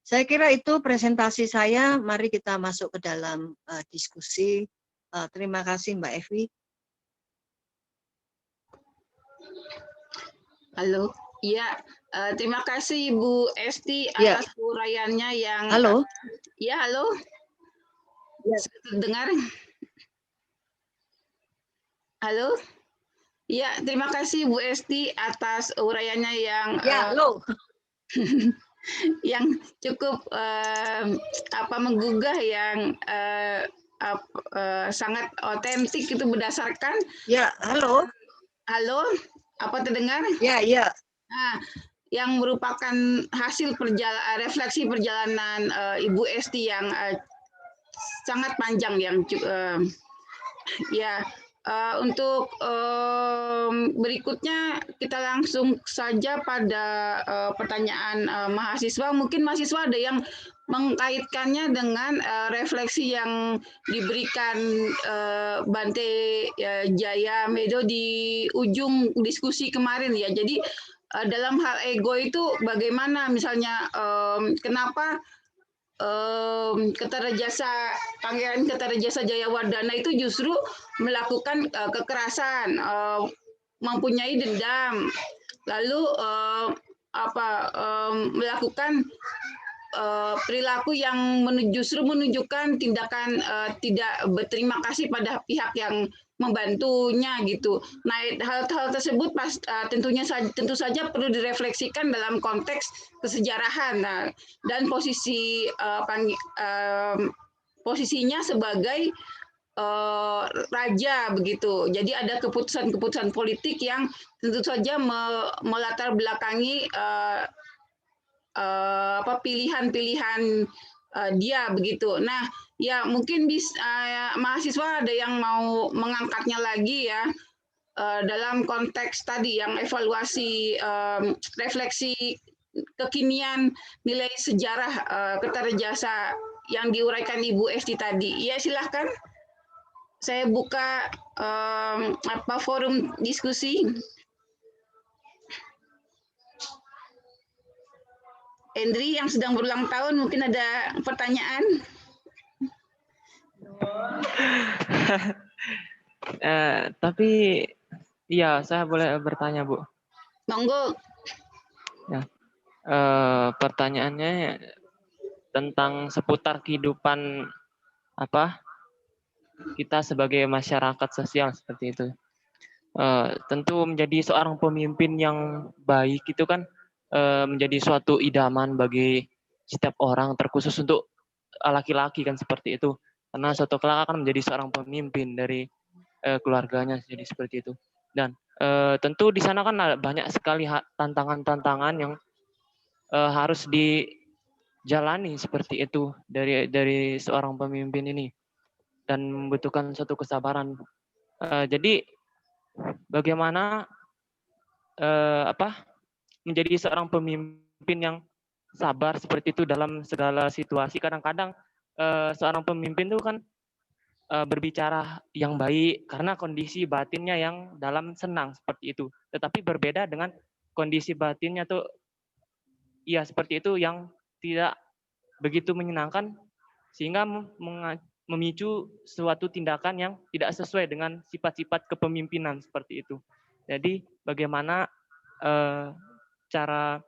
Saya kira itu presentasi saya. Mari kita masuk ke dalam diskusi. Terima kasih Mbak Evi. Halo, iya. Terima kasih Bu Esti atas uraiannya yang. Halo. Ya, halo. Ya. Dengar. Halo? Ya, terima kasih Bu Esti atas uraiannya yang Ya, halo. yang cukup menggugah, yang sangat otentik itu berdasarkan Ya, halo. halo, apa terdengar? Ya, ya. Nah, yang merupakan hasil refleksi perjalanan Ibu Esti yang sangat panjang, yang ya. Untuk berikutnya kita langsung saja pada pertanyaan mahasiswa. Mungkin mahasiswa ada yang mengkaitkannya dengan refleksi yang diberikan Bante Jaya Medo di ujung diskusi kemarin ya. Jadi dalam hal ego itu bagaimana, misalnya kenapa Pangeran Kertajasa Jayawardana itu justru melakukan kekerasan, mempunyai dendam, lalu melakukan perilaku yang justru menunjukkan tindakan tidak berterima kasih pada pihak yang membantunya gitu. Nah, hal-hal tersebut tentu saja perlu direfleksikan dalam konteks kesejarahan. Nah, dan posisinya sebagai raja begitu. Jadi ada keputusan-keputusan politik yang tentu saja melatar belakangi pilihan-pilihan dia begitu. Nah, ya mungkin mahasiswa ada yang mau mengangkatnya lagi ya dalam konteks tadi yang evaluasi refleksi kekinian nilai sejarah Kertajasa yang diuraikan Ibu Esti tadi. Ya, silahkan. Saya buka forum diskusi. Endri yang sedang berulang tahun mungkin ada pertanyaan. Tapi iya, saya boleh bertanya, Bu. Monggo. Ya. Pertanyaannya tentang seputar kehidupan kita sebagai masyarakat sosial seperti itu. Tentu menjadi seorang pemimpin yang baik itu kan menjadi suatu idaman bagi setiap orang, terkhusus untuk laki-laki kan seperti itu. Karena suatu kelak akan menjadi seorang pemimpin dari keluarganya, jadi seperti itu. Dan tentu di sana kan ada banyak sekali tantangan-tantangan yang harus dijalani seperti itu dari seorang pemimpin ini, dan membutuhkan suatu kesabaran. Jadi bagaimana menjadi seorang pemimpin yang sabar seperti itu dalam segala situasi. Kadang-kadang seorang pemimpin itu kan berbicara yang baik karena kondisi batinnya yang dalam senang seperti itu. Tetapi berbeda dengan kondisi batinnya tuh ya seperti itu yang tidak begitu menyenangkan, sehingga memicu suatu tindakan yang tidak sesuai dengan sifat-sifat kepemimpinan seperti itu. Jadi bagaimana cara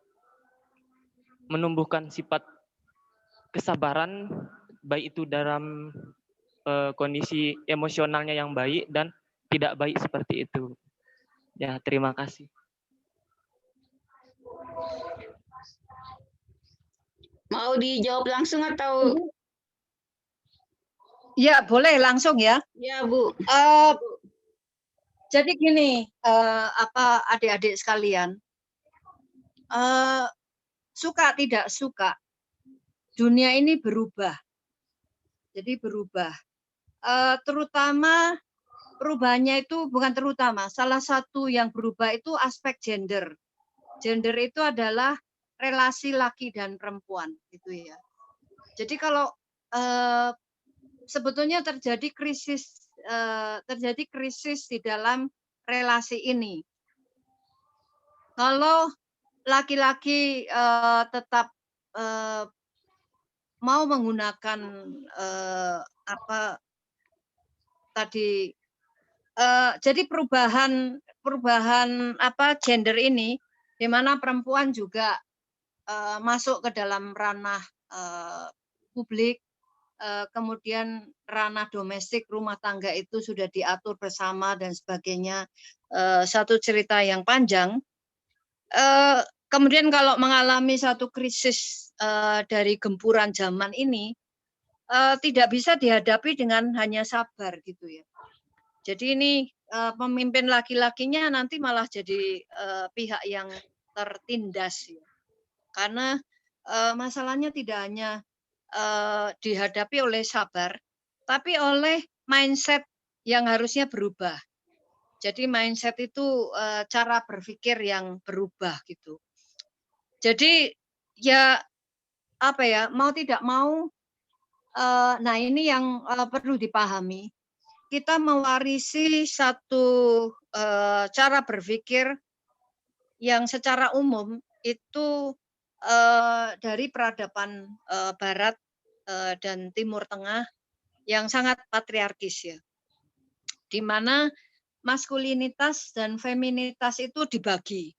menumbuhkan sifat kesabaran, baik itu dalam kondisi emosionalnya yang baik dan tidak baik seperti itu. Ya, terima kasih. Mau dijawab langsung atau? Ya, boleh langsung ya. Ya, Bu. Jadi gini, adik-adik sekalian, suka tidak suka, dunia ini berubah. Jadi berubah. Terutama perubahannya itu bukan terutama, salah satu yang berubah itu aspek gender. Gender itu adalah relasi laki dan perempuan, gitu ya. Jadi kalau sebetulnya terjadi krisis di dalam relasi ini. Kalau laki-laki tetap mau menggunakan jadi perubahan gender ini, di mana perempuan juga masuk ke dalam ranah publik, kemudian ranah domestik rumah tangga itu sudah diatur bersama dan sebagainya, satu cerita yang panjang. Kemudian kalau mengalami satu krisis dari gempuran zaman ini, tidak bisa dihadapi dengan hanya sabar gitu ya. Jadi ini pemimpin laki-lakinya nanti malah jadi pihak yang tertindas ya. Karena masalahnya tidak hanya dihadapi oleh sabar, tapi oleh mindset yang harusnya berubah. Jadi mindset itu cara berpikir yang berubah gitu. Jadi ya apa ya, mau tidak mau, nah ini yang perlu dipahami. Kita mewarisi satu cara berpikir yang secara umum itu dari peradaban Barat dan Timur Tengah yang sangat patriarkis ya, di mana maskulinitas dan feminitas itu dibagi.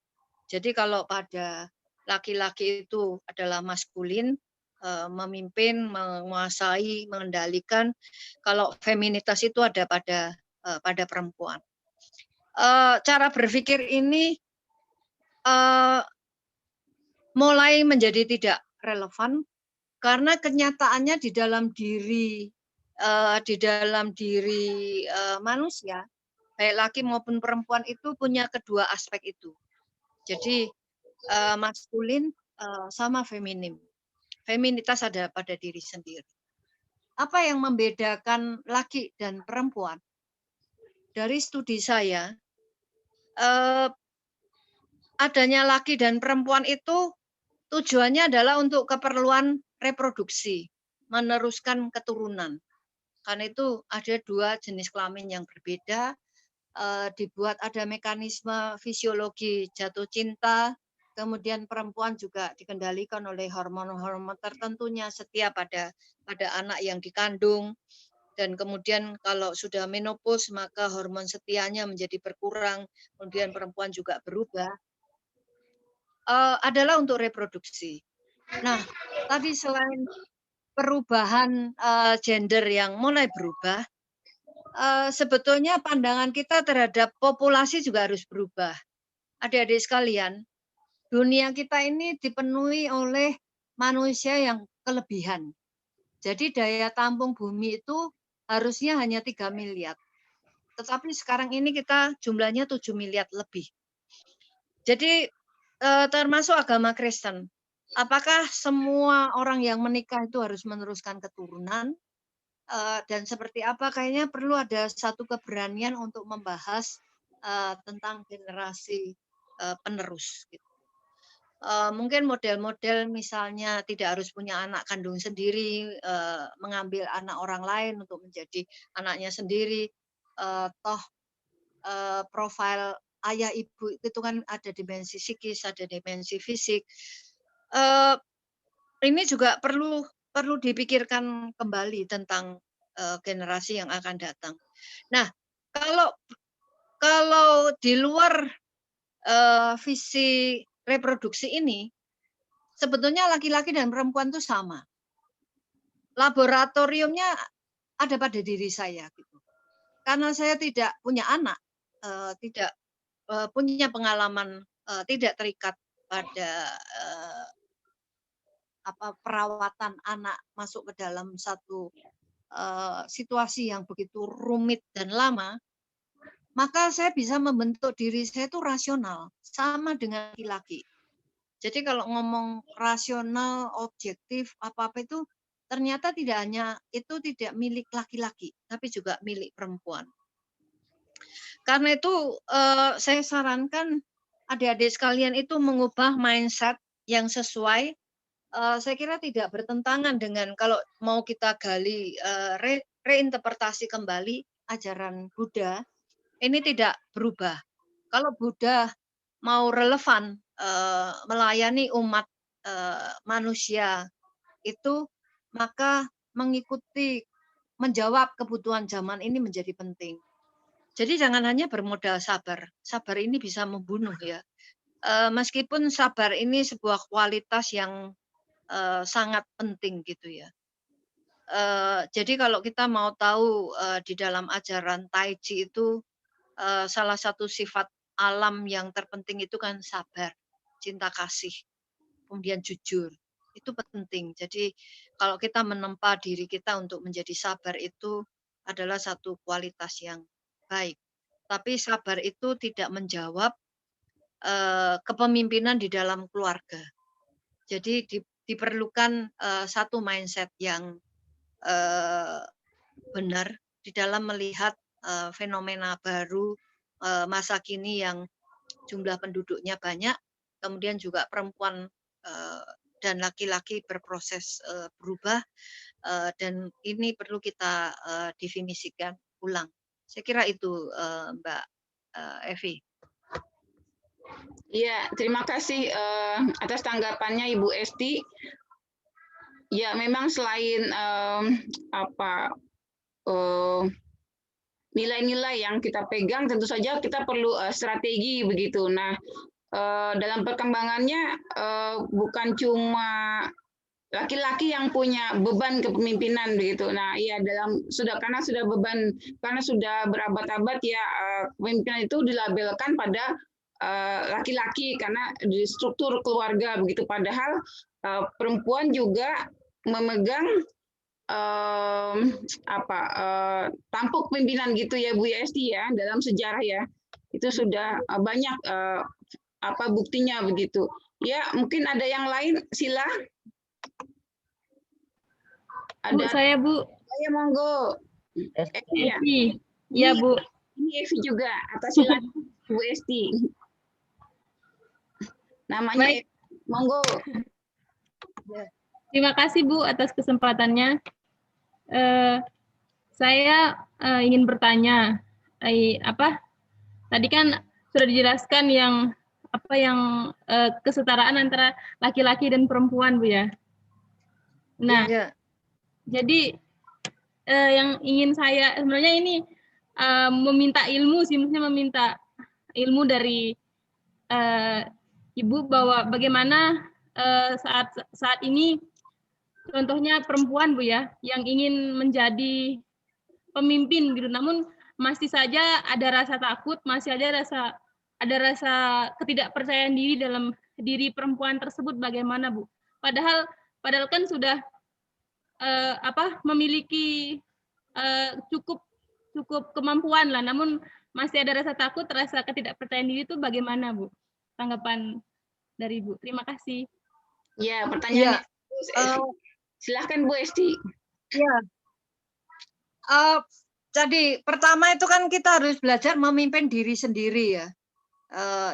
Jadi kalau pada laki-laki itu adalah maskulin, memimpin, menguasai, mengendalikan. Kalau feminitas itu ada pada perempuan. Cara berpikir ini mulai menjadi tidak relevan karena kenyataannya di dalam diri manusia, baik laki maupun perempuan itu punya kedua aspek itu. Jadi maskulin sama feminim. Feminitas ada pada diri sendiri. Apa yang membedakan laki dan perempuan? Dari studi saya, adanya laki dan perempuan itu tujuannya adalah untuk keperluan reproduksi, meneruskan keturunan. Karena itu ada dua jenis kelamin yang berbeda, dibuat ada mekanisme fisiologi jatuh cinta, kemudian perempuan juga dikendalikan oleh hormon-hormon tertentunya setia pada anak yang dikandung, dan kemudian kalau sudah menopause maka hormon setianya menjadi berkurang, kemudian perempuan juga berubah, adalah untuk reproduksi. Nah, tadi selain perubahan gender yang mulai berubah, sebetulnya pandangan kita terhadap populasi juga harus berubah. Adik-adik sekalian, dunia kita ini dipenuhi oleh manusia yang kelebihan. Jadi daya tampung bumi itu harusnya hanya 3 miliar. Tetapi sekarang ini kita jumlahnya 7 miliar lebih. Jadi termasuk agama Kristen. Apakah semua orang yang menikah itu harus meneruskan keturunan? Dan seperti apa? Kayaknya perlu ada satu keberanian untuk membahas tentang generasi penerus. Gitu. Mungkin model-model misalnya tidak harus punya anak kandung sendiri, mengambil anak orang lain untuk menjadi anaknya sendiri. Toh profil ayah ibu itu kan ada dimensi psikis, ada dimensi fisik. Ini juga perlu dipikirkan kembali tentang generasi yang akan datang. Nah, kalau di luar visi reproduksi ini, sebetulnya laki-laki dan perempuan itu sama. Laboratoriumnya ada pada diri saya gitu. Karena saya tidak punya anak, tidak punya pengalaman, tidak terikat pada perawatan anak masuk ke dalam satu situasi yang begitu rumit dan lama, maka saya bisa membentuk diri saya itu rasional, sama dengan laki-laki. Jadi kalau ngomong rasional, objektif, apa-apa itu ternyata tidak milik laki-laki, tapi juga milik perempuan. Karena itu saya sarankan adik-adik sekalian itu mengubah mindset yang sesuai. Saya kira tidak bertentangan dengan kalau mau kita gali reinterpretasi kembali ajaran Buddha, ini tidak berubah. Kalau Buddha mau relevan melayani umat manusia itu, maka menjawab kebutuhan zaman ini menjadi penting. Jadi jangan hanya bermodal sabar. Sabar ini bisa membunuh ya. Meskipun sabar ini sebuah kualitas yang sangat penting gitu ya. Jadi kalau kita mau tahu di dalam ajaran Tai Chi itu salah satu sifat alam yang terpenting itu kan sabar, cinta kasih, kemudian jujur. Itu penting. Jadi kalau kita menempa diri kita untuk menjadi sabar itu adalah satu kualitas yang baik. Tapi sabar itu tidak menjawab kepemimpinan di dalam keluarga. Jadi diperlukan satu mindset yang eh, benar di dalam melihat fenomena baru masa kini yang jumlah penduduknya banyak, kemudian juga perempuan dan laki-laki berproses berubah, dan ini perlu kita definisikan ulang. Saya kira itu Mbak Evi. Iya, terima kasih atas tanggapannya Ibu Esti. Ya, memang selain apa nilai-nilai yang kita pegang, tentu saja kita perlu strategi begitu. Nah, dalam perkembangannya bukan cuma laki-laki yang punya beban kepemimpinan begitu. Nah, iya karena sudah beban karena sudah berabad-abad ya kepemimpinan itu dilabelkan pada laki-laki karena di struktur keluarga begitu. Padahal perempuan juga memegang tampuk pimpinan gitu ya Bu Esti ya dalam sejarah ya. Itu sudah banyak buktinya begitu. Ya, mungkin ada yang lain, sila. Bu, saya Bu. Ya, monggo. Ya. Evi. Ya, Bu. Ini Evi juga, atas silakan Bu Esti. Namanya Baik. Evi. Monggo. Terima kasih Bu atas kesempatannya. Saya ingin bertanya, tadi kan sudah dijelaskan yang kesetaraan antara laki-laki dan perempuan Bu ya. Nah, Ya. jadi yang ingin saya sebenarnya ini meminta ilmu sih, maksudnya meminta ilmu dari Ibu bahwa bagaimana saat ini contohnya perempuan Bu ya yang ingin menjadi pemimpin gitu, namun masih saja ada rasa takut, masih ada rasa ketidakpercayaan diri dalam diri perempuan tersebut. Bagaimana Bu? Padahal kan sudah memiliki cukup kemampuan lah, namun masih ada rasa takut, rasa ketidakpercayaan diri itu bagaimana Bu? Tanggapan dari Bu. Terima kasih. Ya, pertanyaannya. Silahkan Bu Esti. Ya. Jadi pertama itu kan kita harus belajar memimpin diri sendiri ya.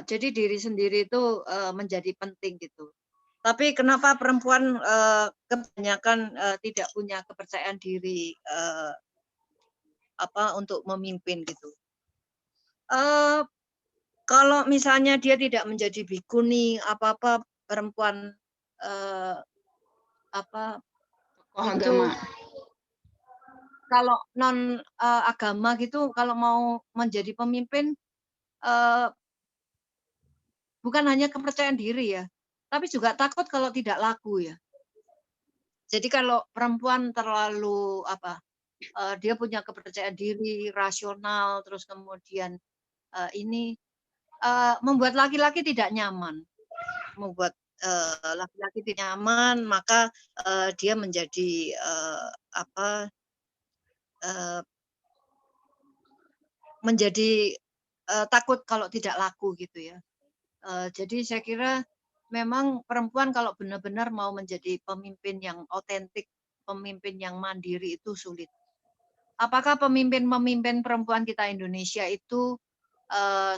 Jadi diri sendiri itu menjadi penting gitu. Tapi kenapa perempuan kebanyakan tidak punya kepercayaan diri untuk memimpin gitu? Kalau misalnya dia tidak menjadi bikuni apa perempuan agama. Kalau non agama gitu, kalau mau menjadi pemimpin bukan hanya kepercayaan diri ya, tapi juga takut kalau tidak laku ya. Jadi kalau perempuan terlalu dia punya kepercayaan diri, rasional, terus kemudian ini membuat laki-laki tidak nyaman, membuat laki-laki tidak nyaman, maka dia menjadi menjadi takut kalau tidak laku gitu ya. Jadi saya kira memang perempuan kalau benar-benar mau menjadi pemimpin yang otentik, pemimpin yang mandiri itu sulit. Apakah pemimpin perempuan kita Indonesia itu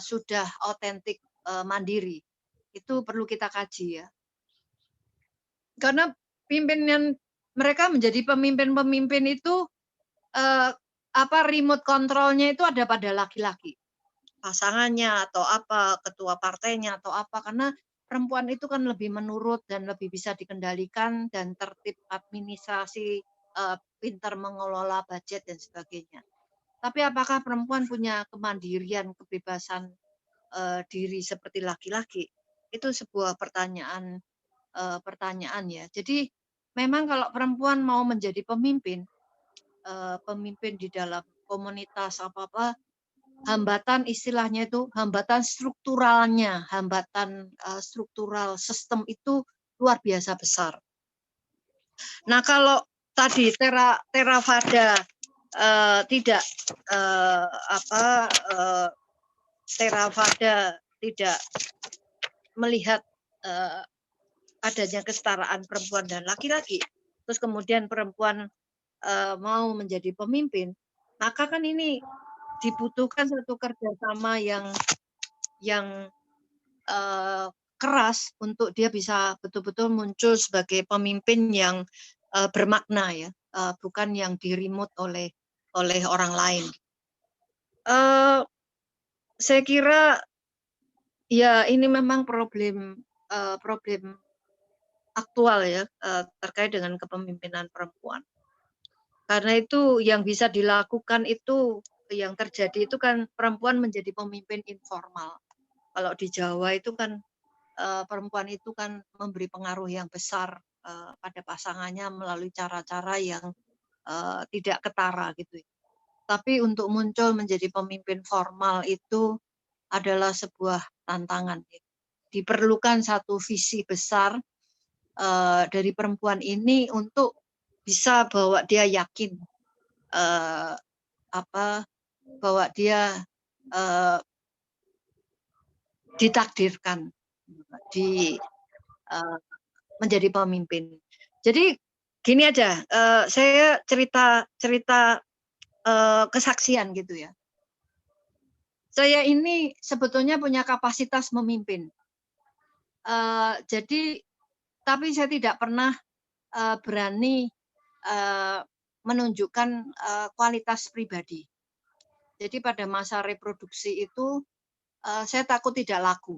sudah otentik mandiri? Itu perlu kita kaji ya. Karena pimpinan mereka menjadi pemimpin-pemimpin itu remote kontrolnya itu ada pada laki-laki. Pasangannya atau ketua partainya atau karena perempuan itu kan lebih menurut dan lebih bisa dikendalikan dan tertib administrasi, pintar mengelola budget dan sebagainya. Tapi apakah perempuan punya kemandirian, kebebasan diri seperti laki-laki? Itu sebuah pertanyaan ya. Jadi memang kalau perempuan mau menjadi pemimpin, pemimpin di dalam komunitas apa-apa, hambatan istilahnya itu hambatan strukturalnya, hambatan struktural sistem itu luar biasa besar. Nah, kalau tadi Theravada tidak Theravada tidak melihat adanya kesetaraan perempuan dan laki-laki, terus kemudian perempuan mau menjadi pemimpin, maka kan ini dibutuhkan satu kerjasama yang keras untuk dia bisa betul-betul muncul sebagai pemimpin yang bermakna ya, bukan yang di-remote oleh orang lain. Saya kira ya ini memang problem aktual ya, terkait dengan kepemimpinan perempuan. Karena itu yang bisa dilakukan itu, yang terjadi itu kan perempuan menjadi pemimpin informal. Kalau di Jawa itu kan perempuan itu kan memberi pengaruh yang besar pada pasangannya melalui cara-cara yang tidak ketara gitu. Tapi untuk muncul menjadi pemimpin formal itu adalah sebuah tantangan. Diperlukan satu visi besar dari perempuan ini untuk bisa bahwa dia yakin bahwa dia ditakdirkan menjadi pemimpin. Jadi gini aja, saya cerita kesaksian gitu ya. Saya ini sebetulnya punya kapasitas memimpin. Jadi tapi saya tidak pernah berani menunjukkan kualitas pribadi. Jadi pada masa reproduksi itu saya takut tidak laku.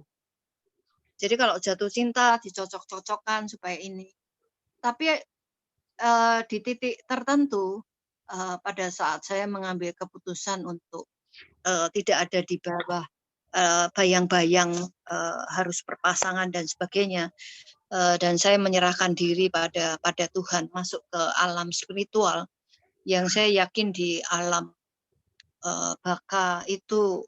Jadi kalau jatuh cinta dicocok-cocokkan supaya ini. Tapi di titik tertentu pada saat saya mengambil keputusan untuk tidak ada di bawah bayang-bayang harus berpasangan dan sebagainya, dan saya menyerahkan diri pada Tuhan, masuk ke alam spiritual yang saya yakin di alam baka itu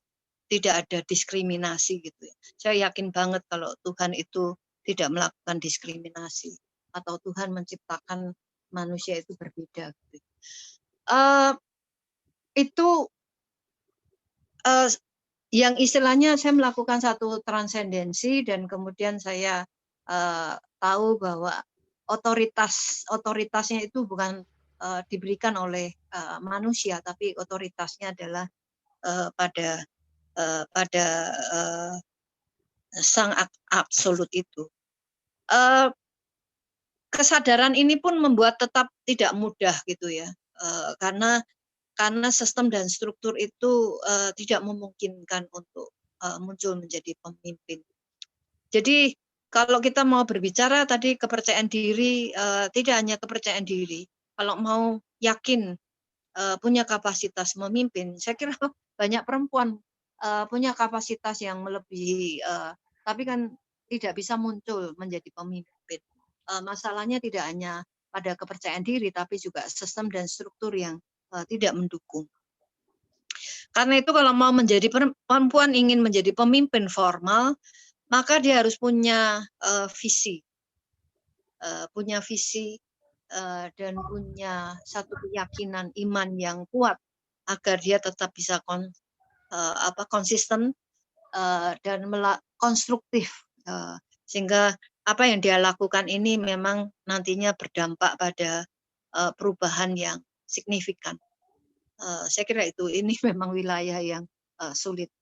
tidak ada diskriminasi gitu ya. Saya yakin banget kalau Tuhan itu tidak melakukan diskriminasi atau Tuhan menciptakan manusia itu berbeda gitu. Itu yang istilahnya saya melakukan satu transendensi dan kemudian saya tahu bahwa otoritasnya itu bukan diberikan oleh manusia, tapi otoritasnya adalah pada sang absolut itu. Kesadaran ini pun membuat tetap tidak mudah gitu ya, karena sistem dan struktur itu tidak memungkinkan untuk muncul menjadi pemimpin. Jadi kalau kita mau berbicara tadi kepercayaan diri, tidak hanya kepercayaan diri, kalau mau yakin punya kapasitas memimpin, saya kira banyak perempuan punya kapasitas yang melebihi, tapi kan tidak bisa muncul menjadi pemimpin. Masalahnya tidak hanya pada kepercayaan diri, tapi juga sistem dan struktur yang tidak mendukung. Karena itu kalau mau menjadi perempuan ingin menjadi pemimpin formal, maka dia harus punya visi, dan punya satu keyakinan iman yang kuat agar dia tetap bisa konsisten dan konstruktif, sehingga apa yang dia lakukan ini memang nantinya berdampak pada perubahan yang signifikan. Saya kira ini memang wilayah yang sulit.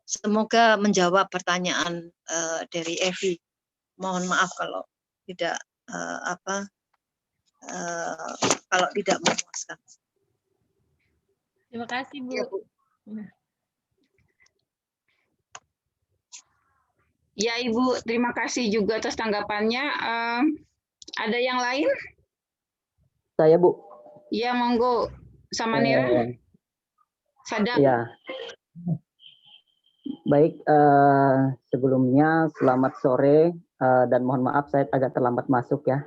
Semoga menjawab pertanyaan dari Evi. Mohon maaf kalau tidak kalau tidak memuaskan. Terima kasih, Bu. Ya, Bu. Ya, Ibu, terima kasih juga atas tanggapannya. Ada yang lain? Saya, Bu. Ya, monggo. Sama Nira. Sadam. Ya. Baik, sebelumnya selamat sore dan mohon maaf saya agak terlambat masuk ya.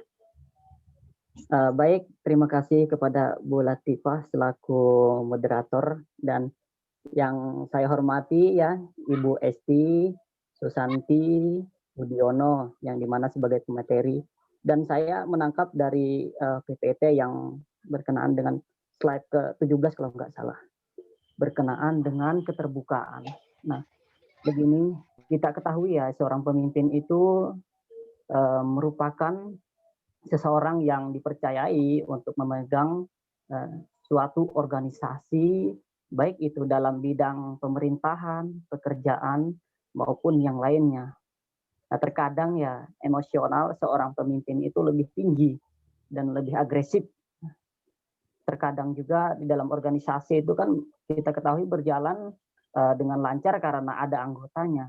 Baik, terima kasih kepada Bu Latifah selaku moderator dan yang saya hormati ya Ibu Esti, Susanti, Budiono yang dimana sebagai pemateri, dan saya menangkap dari PPT yang berkenaan dengan slide ke-17 kalau nggak salah, berkenaan dengan keterbukaan. Nah, begini, kita ketahui ya seorang pemimpin itu merupakan seseorang yang dipercayai untuk memegang suatu organisasi, baik itu dalam bidang pemerintahan, pekerjaan, maupun yang lainnya. Nah, terkadang ya emosional seorang pemimpin itu lebih tinggi dan lebih agresif. Terkadang juga di dalam organisasi itu kan kita ketahui berjalan dengan lancar karena ada anggotanya,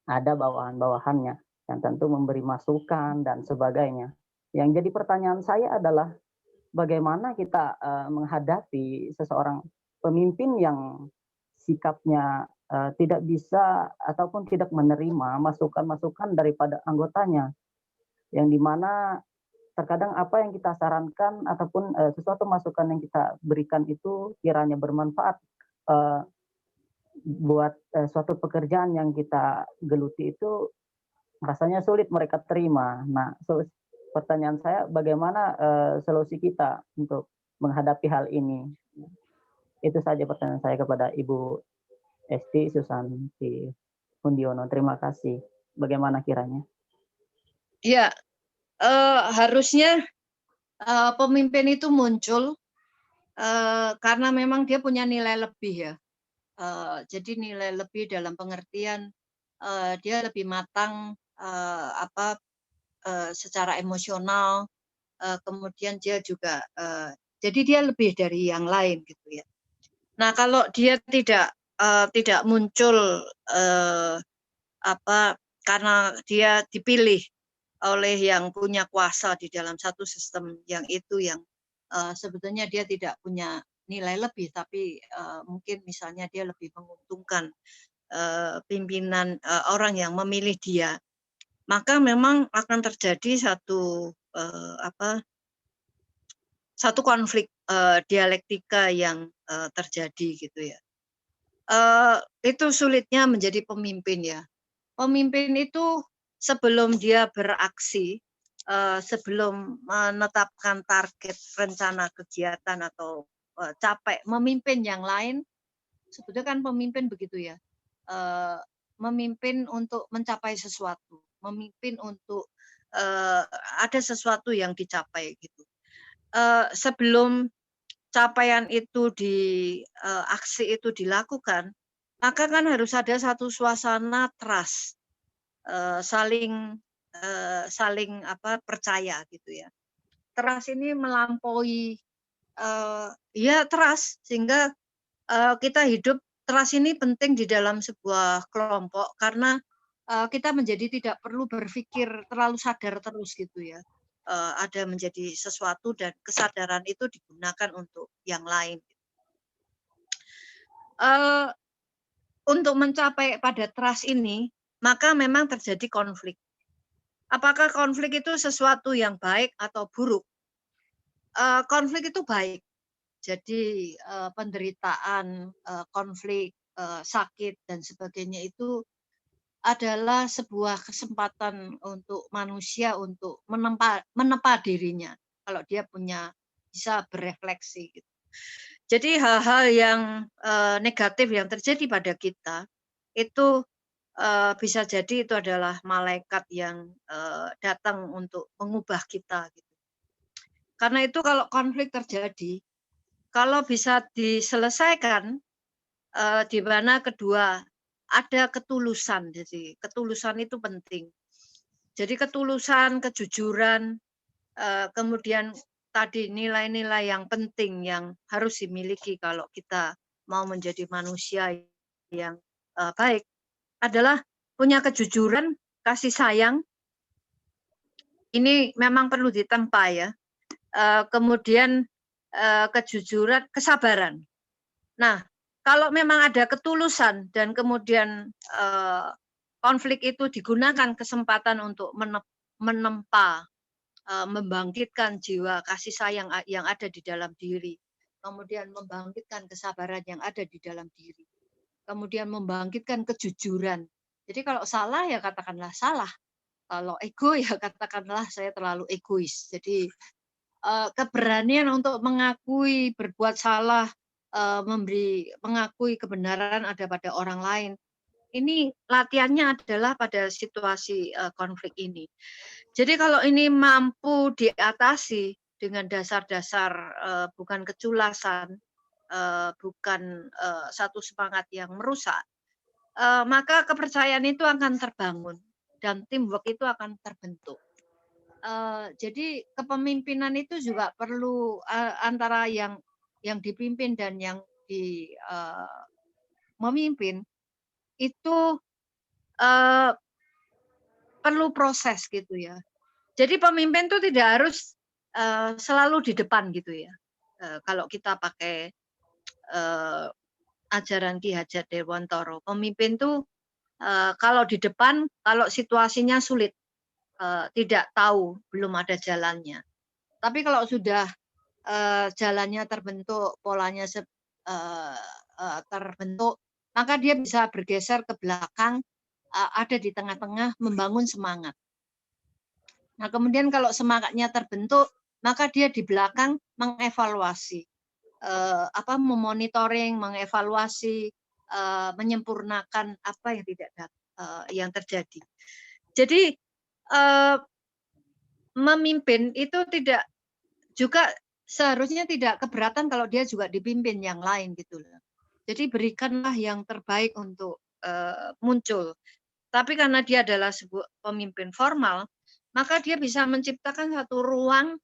ada bawahan-bawahannya, yang tentu memberi masukan dan sebagainya. Yang jadi pertanyaan saya adalah bagaimana kita menghadapi seseorang pemimpin yang sikapnya tidak bisa ataupun tidak menerima masukan-masukan daripada anggotanya, yang dimana terkadang apa yang kita sarankan ataupun sesuatu masukan yang kita berikan itu kiranya bermanfaat buat suatu pekerjaan yang kita geluti itu rasanya sulit mereka terima. Nah, pertanyaan saya bagaimana solusi kita untuk menghadapi hal ini? Itu saja pertanyaan saya kepada Ibu Esti Susanti Hundiono. Terima kasih. Bagaimana kiranya? Ya, harusnya pemimpin itu muncul karena memang dia punya nilai lebih ya. Jadi nilai lebih dalam pengertian dia lebih matang secara emosional, kemudian dia juga jadi dia lebih dari yang lain gitu ya. Nah, kalau dia tidak muncul karena dia dipilih oleh yang punya kuasa di dalam satu sistem yang itu yang sebetulnya dia tidak punya nilai lebih, tapi mungkin misalnya dia lebih menguntungkan pimpinan orang yang memilih dia, maka memang akan terjadi satu konflik dialektika yang terjadi gitu ya. Itu sulitnya menjadi pemimpin ya. Pemimpin itu sebelum dia beraksi, sebelum menetapkan target rencana kegiatan atau capai memimpin yang lain, sebetulnya kan pemimpin begitu ya, memimpin untuk mencapai sesuatu, memimpin untuk ada sesuatu yang dicapai gitu. Sebelum capaian itu aksi itu dilakukan, maka kan harus ada satu suasana trust, saling percaya gitu ya. Trust ini melampaui ya trust, sehingga kita hidup, trust ini penting di dalam sebuah kelompok karena kita menjadi tidak perlu berpikir terlalu sadar terus gitu ya. Ada menjadi sesuatu dan kesadaran itu digunakan untuk yang lain. Untuk mencapai pada trust ini, maka memang terjadi konflik. Apakah konflik itu sesuatu yang baik atau buruk? Konflik itu baik. Jadi penderitaan, konflik, sakit dan sebagainya itu adalah sebuah kesempatan untuk manusia untuk menempa dirinya kalau dia bisa berefleksi gitu. Jadi hal-hal yang negatif yang terjadi pada kita itu bisa jadi itu adalah malaikat yang datang untuk mengubah kita gitu. Karena itu kalau konflik terjadi, kalau bisa diselesaikan di mana kedua ada ketulusan, jadi ketulusan itu penting. Jadi ketulusan, kejujuran, kemudian tadi nilai-nilai yang penting yang harus dimiliki kalau kita mau menjadi manusia yang baik adalah punya kejujuran, kasih sayang. Ini memang perlu ditempa ya. Kemudian kejujuran, kesabaran. Nah, kalau memang ada ketulusan dan kemudian konflik itu digunakan kesempatan untuk menempa membangkitkan jiwa kasih sayang yang ada di dalam diri, kemudian membangkitkan kesabaran yang ada di dalam diri, kemudian membangkitkan kejujuran. Jadi kalau salah ya katakanlah salah, kalau ego ya katakanlah saya terlalu egois. Jadi keberanian untuk mengakui berbuat salah, mengakui kebenaran ada pada orang lain. Ini latihannya adalah pada situasi konflik ini. Jadi kalau ini mampu diatasi dengan dasar-dasar bukan keculasan, bukan satu semangat yang merusak, maka kepercayaan itu akan terbangun dan teamwork itu akan terbentuk. Jadi kepemimpinan itu juga perlu antara yang dipimpin dan yang memimpin itu perlu proses gitu ya. Jadi pemimpin itu tidak harus selalu di depan gitu ya. Kalau kita pakai ajaran Ki Hajat Dewantoro, pemimpin itu kalau di depan, kalau situasinya sulit, tidak tahu, belum ada jalannya. Tapi kalau sudah jalannya terbentuk, polanya terbentuk, maka dia bisa bergeser ke belakang, ada di tengah-tengah, membangun semangat. Nah, kemudian kalau semangatnya terbentuk, maka dia di belakang mengevaluasi, memonitoring, mengevaluasi, menyempurnakan apa yang tidak yang terjadi. Jadi memimpin itu tidak juga seharusnya tidak keberatan kalau dia juga dipimpin yang lain gitu loh. Jadi berikanlah yang terbaik untuk muncul. Tapi karena dia adalah sebuah pemimpin formal, maka dia bisa menciptakan satu ruang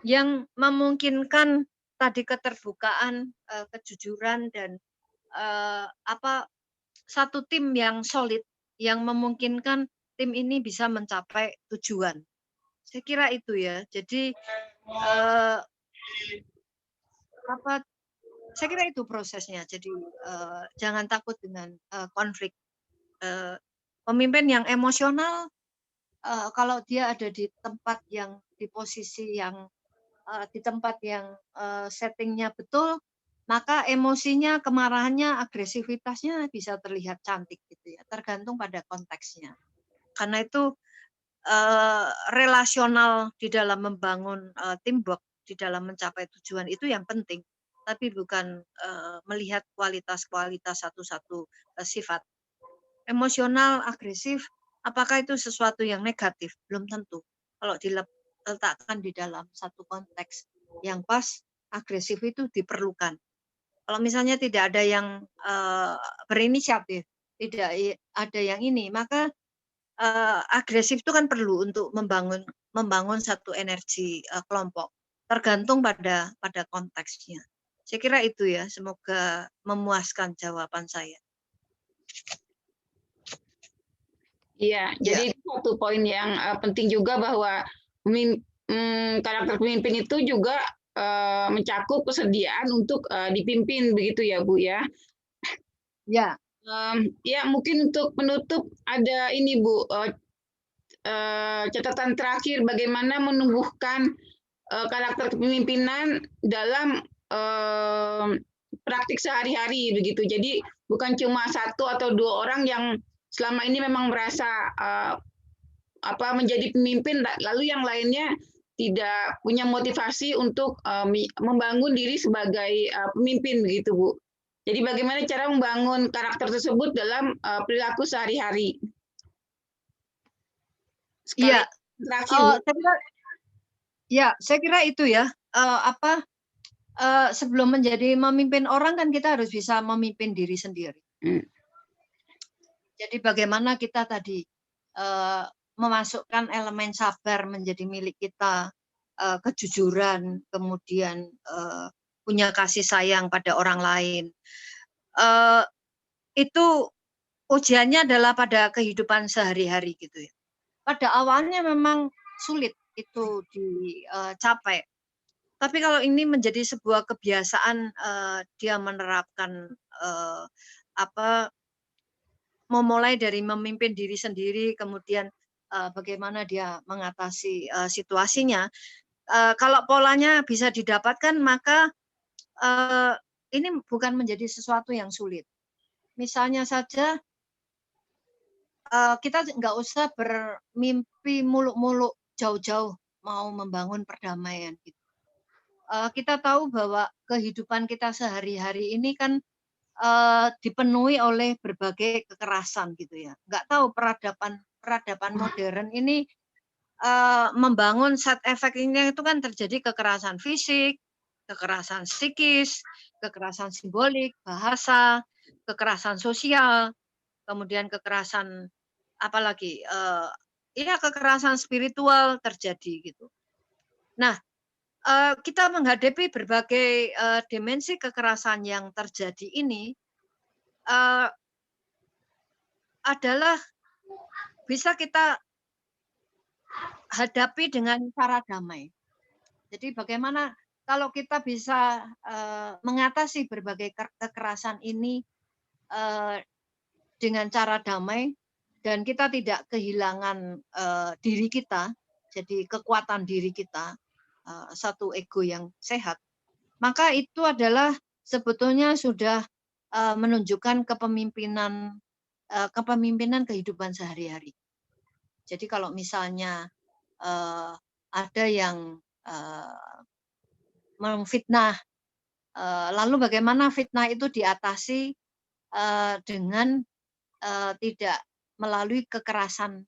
yang memungkinkan tadi keterbukaan, kejujuran dan satu tim yang solid yang memungkinkan tim ini bisa mencapai tujuan. Saya kira itu ya. Jadi saya kira itu prosesnya. Jadi jangan takut dengan konflik. Pemimpin yang emosional, kalau dia ada di tempat yang di posisi yang di tempat yang settingnya betul, maka emosinya, kemarahannya, agresivitasnya bisa terlihat cantik gitu ya. Tergantung pada konteksnya. Karena itu relasional di dalam membangun teamwork, di dalam mencapai tujuan itu yang penting, tapi bukan melihat kualitas-kualitas satu-satu sifat. Emosional, agresif, apakah itu sesuatu yang negatif? Belum tentu. Kalau diletakkan di dalam satu konteks yang pas, agresif itu diperlukan. Kalau misalnya tidak ada yang berinisiatif, tidak ada yang ini, maka agresif itu kan perlu untuk membangun satu energi kelompok. Tergantung pada konteksnya. Saya kira itu ya. Semoga memuaskan jawaban saya. Iya, jadi itu satu poin yang penting juga bahwa karakter pemimpin itu juga mencakup kesediaan untuk dipimpin begitu ya Bu ya. Ya. Ya mungkin untuk penutup ada ini Bu, catatan terakhir bagaimana menumbuhkan karakter kepemimpinan dalam praktik sehari-hari begitu. Jadi bukan cuma satu atau dua orang yang selama ini memang merasa menjadi pemimpin, lalu yang lainnya tidak punya motivasi untuk membangun diri sebagai pemimpin begitu Bu. Jadi bagaimana cara membangun karakter tersebut dalam perilaku sehari-hari? Iya. Terakhir. Saya kira itu ya. Sebelum menjadi memimpin orang kan kita harus bisa memimpin diri sendiri. Jadi bagaimana kita tadi memasukkan elemen sabar menjadi milik kita, kejujuran, kemudian punya kasih sayang pada orang lain. Itu ujiannya adalah pada kehidupan sehari-hari gitu ya. Pada awalnya memang sulit itu dicapai. Tapi kalau ini menjadi sebuah kebiasaan, dia menerapkan memulai dari memimpin diri sendiri, kemudian bagaimana dia mengatasi situasinya. Kalau polanya bisa didapatkan, maka ini bukan menjadi sesuatu yang sulit. Misalnya saja kita nggak usah bermimpi muluk-muluk jauh-jauh mau membangun perdamaian. Gitu. Kita tahu bahwa kehidupan kita sehari-hari ini kan dipenuhi oleh berbagai kekerasan gitu ya. Nggak tahu peradaban modern ini membangun side effect-nya itu kan terjadi kekerasan fisik, kekerasan psikis, kekerasan simbolik, bahasa, kekerasan sosial, kemudian kekerasan apalagi ya kekerasan spiritual terjadi gitu. Nah, kita menghadapi berbagai dimensi kekerasan yang terjadi ini adalah bisa kita hadapi dengan cara damai. Jadi bagaimana kalau kita bisa mengatasi berbagai kekerasan ini dengan cara damai dan kita tidak kehilangan diri kita, jadi kekuatan diri kita, satu ego yang sehat, maka itu adalah sebetulnya sudah menunjukkan kepemimpinan kehidupan sehari-hari. Jadi kalau misalnya ada yang memfitnah, lalu bagaimana fitnah itu diatasi dengan tidak melalui kekerasan.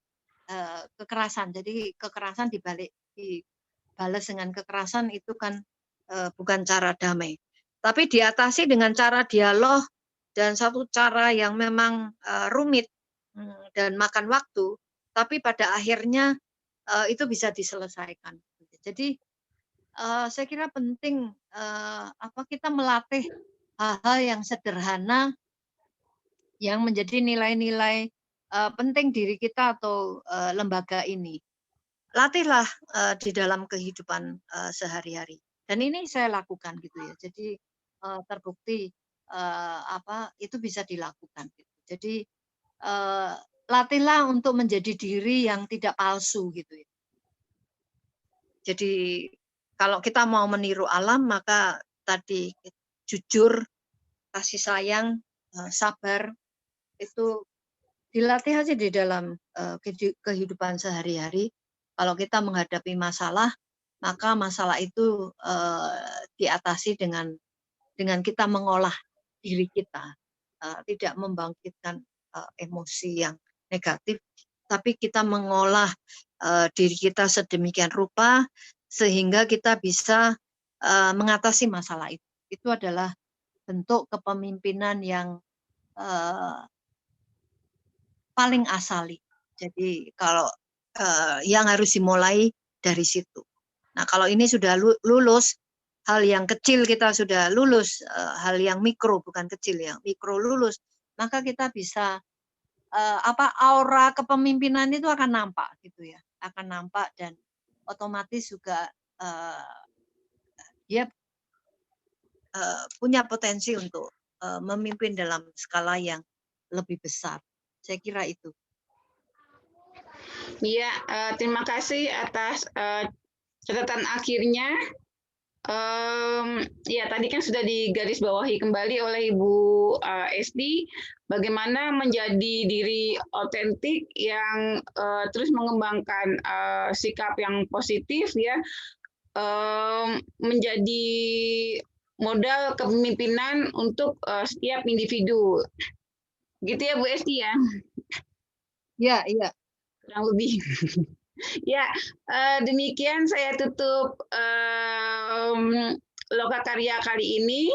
Jadi kekerasan dibalas dengan kekerasan itu kan bukan cara damai. Tapi diatasi dengan cara dialog dan satu cara yang memang rumit dan makan waktu, tapi pada akhirnya itu bisa diselesaikan. Jadi saya kira penting kita melatih hal-hal yang sederhana yang menjadi nilai-nilai penting diri kita atau lembaga ini. Latihlah di dalam kehidupan sehari-hari. Dan ini saya lakukan gitu ya. Jadi terbukti itu bisa dilakukan. Gitu. Jadi latihlah untuk menjadi diri yang tidak palsu gitu ya. Jadi kalau kita mau meniru alam maka tadi jujur, kasih sayang, sabar itu dilatih aja di dalam kehidupan sehari-hari. Kalau kita menghadapi masalah, maka masalah itu diatasi dengan kita mengolah diri kita, tidak membangkitkan emosi yang negatif, tapi kita mengolah diri kita sedemikian rupa sehingga kita bisa mengatasi masalah itu. Itu adalah bentuk kepemimpinan yang paling asali. Jadi kalau yang harus dimulai dari situ. Nah kalau ini sudah lulus, hal yang kecil kita sudah lulus, hal yang mikro bukan kecil ya, mikro lulus, maka kita bisa aura kepemimpinan itu akan nampak gitu ya, akan nampak dan otomatis juga dia punya potensi untuk memimpin dalam skala yang lebih besar. Saya kira itu. Iya, terima kasih atas catatan akhirnya. Ya tadi kan sudah digarisbawahi kembali oleh Ibu Esti, bagaimana menjadi diri otentik yang terus mengembangkan sikap yang positif ya, menjadi modal kepemimpinan untuk setiap individu. Gitu ya Bu Esti ya? Iya. Kurang lebih. Ya, demikian saya tutup Lokakarya kali ini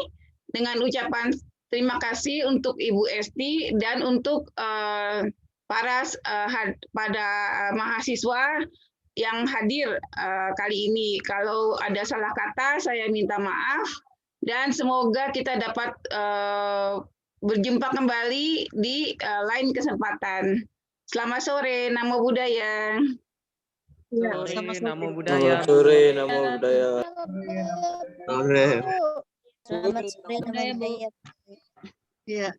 dengan ucapan terima kasih untuk Ibu Esti dan untuk para mahasiswa yang hadir kali ini. Kalau ada salah kata, saya minta maaf dan semoga kita dapat berjumpa kembali di lain kesempatan. Selamat sore, Namo Buddhaya. Ya, Sore, Namo Budaya. Budaya. Sore, Namo Budaya. Sore. Selamat sore, Namo Budaya. Iya.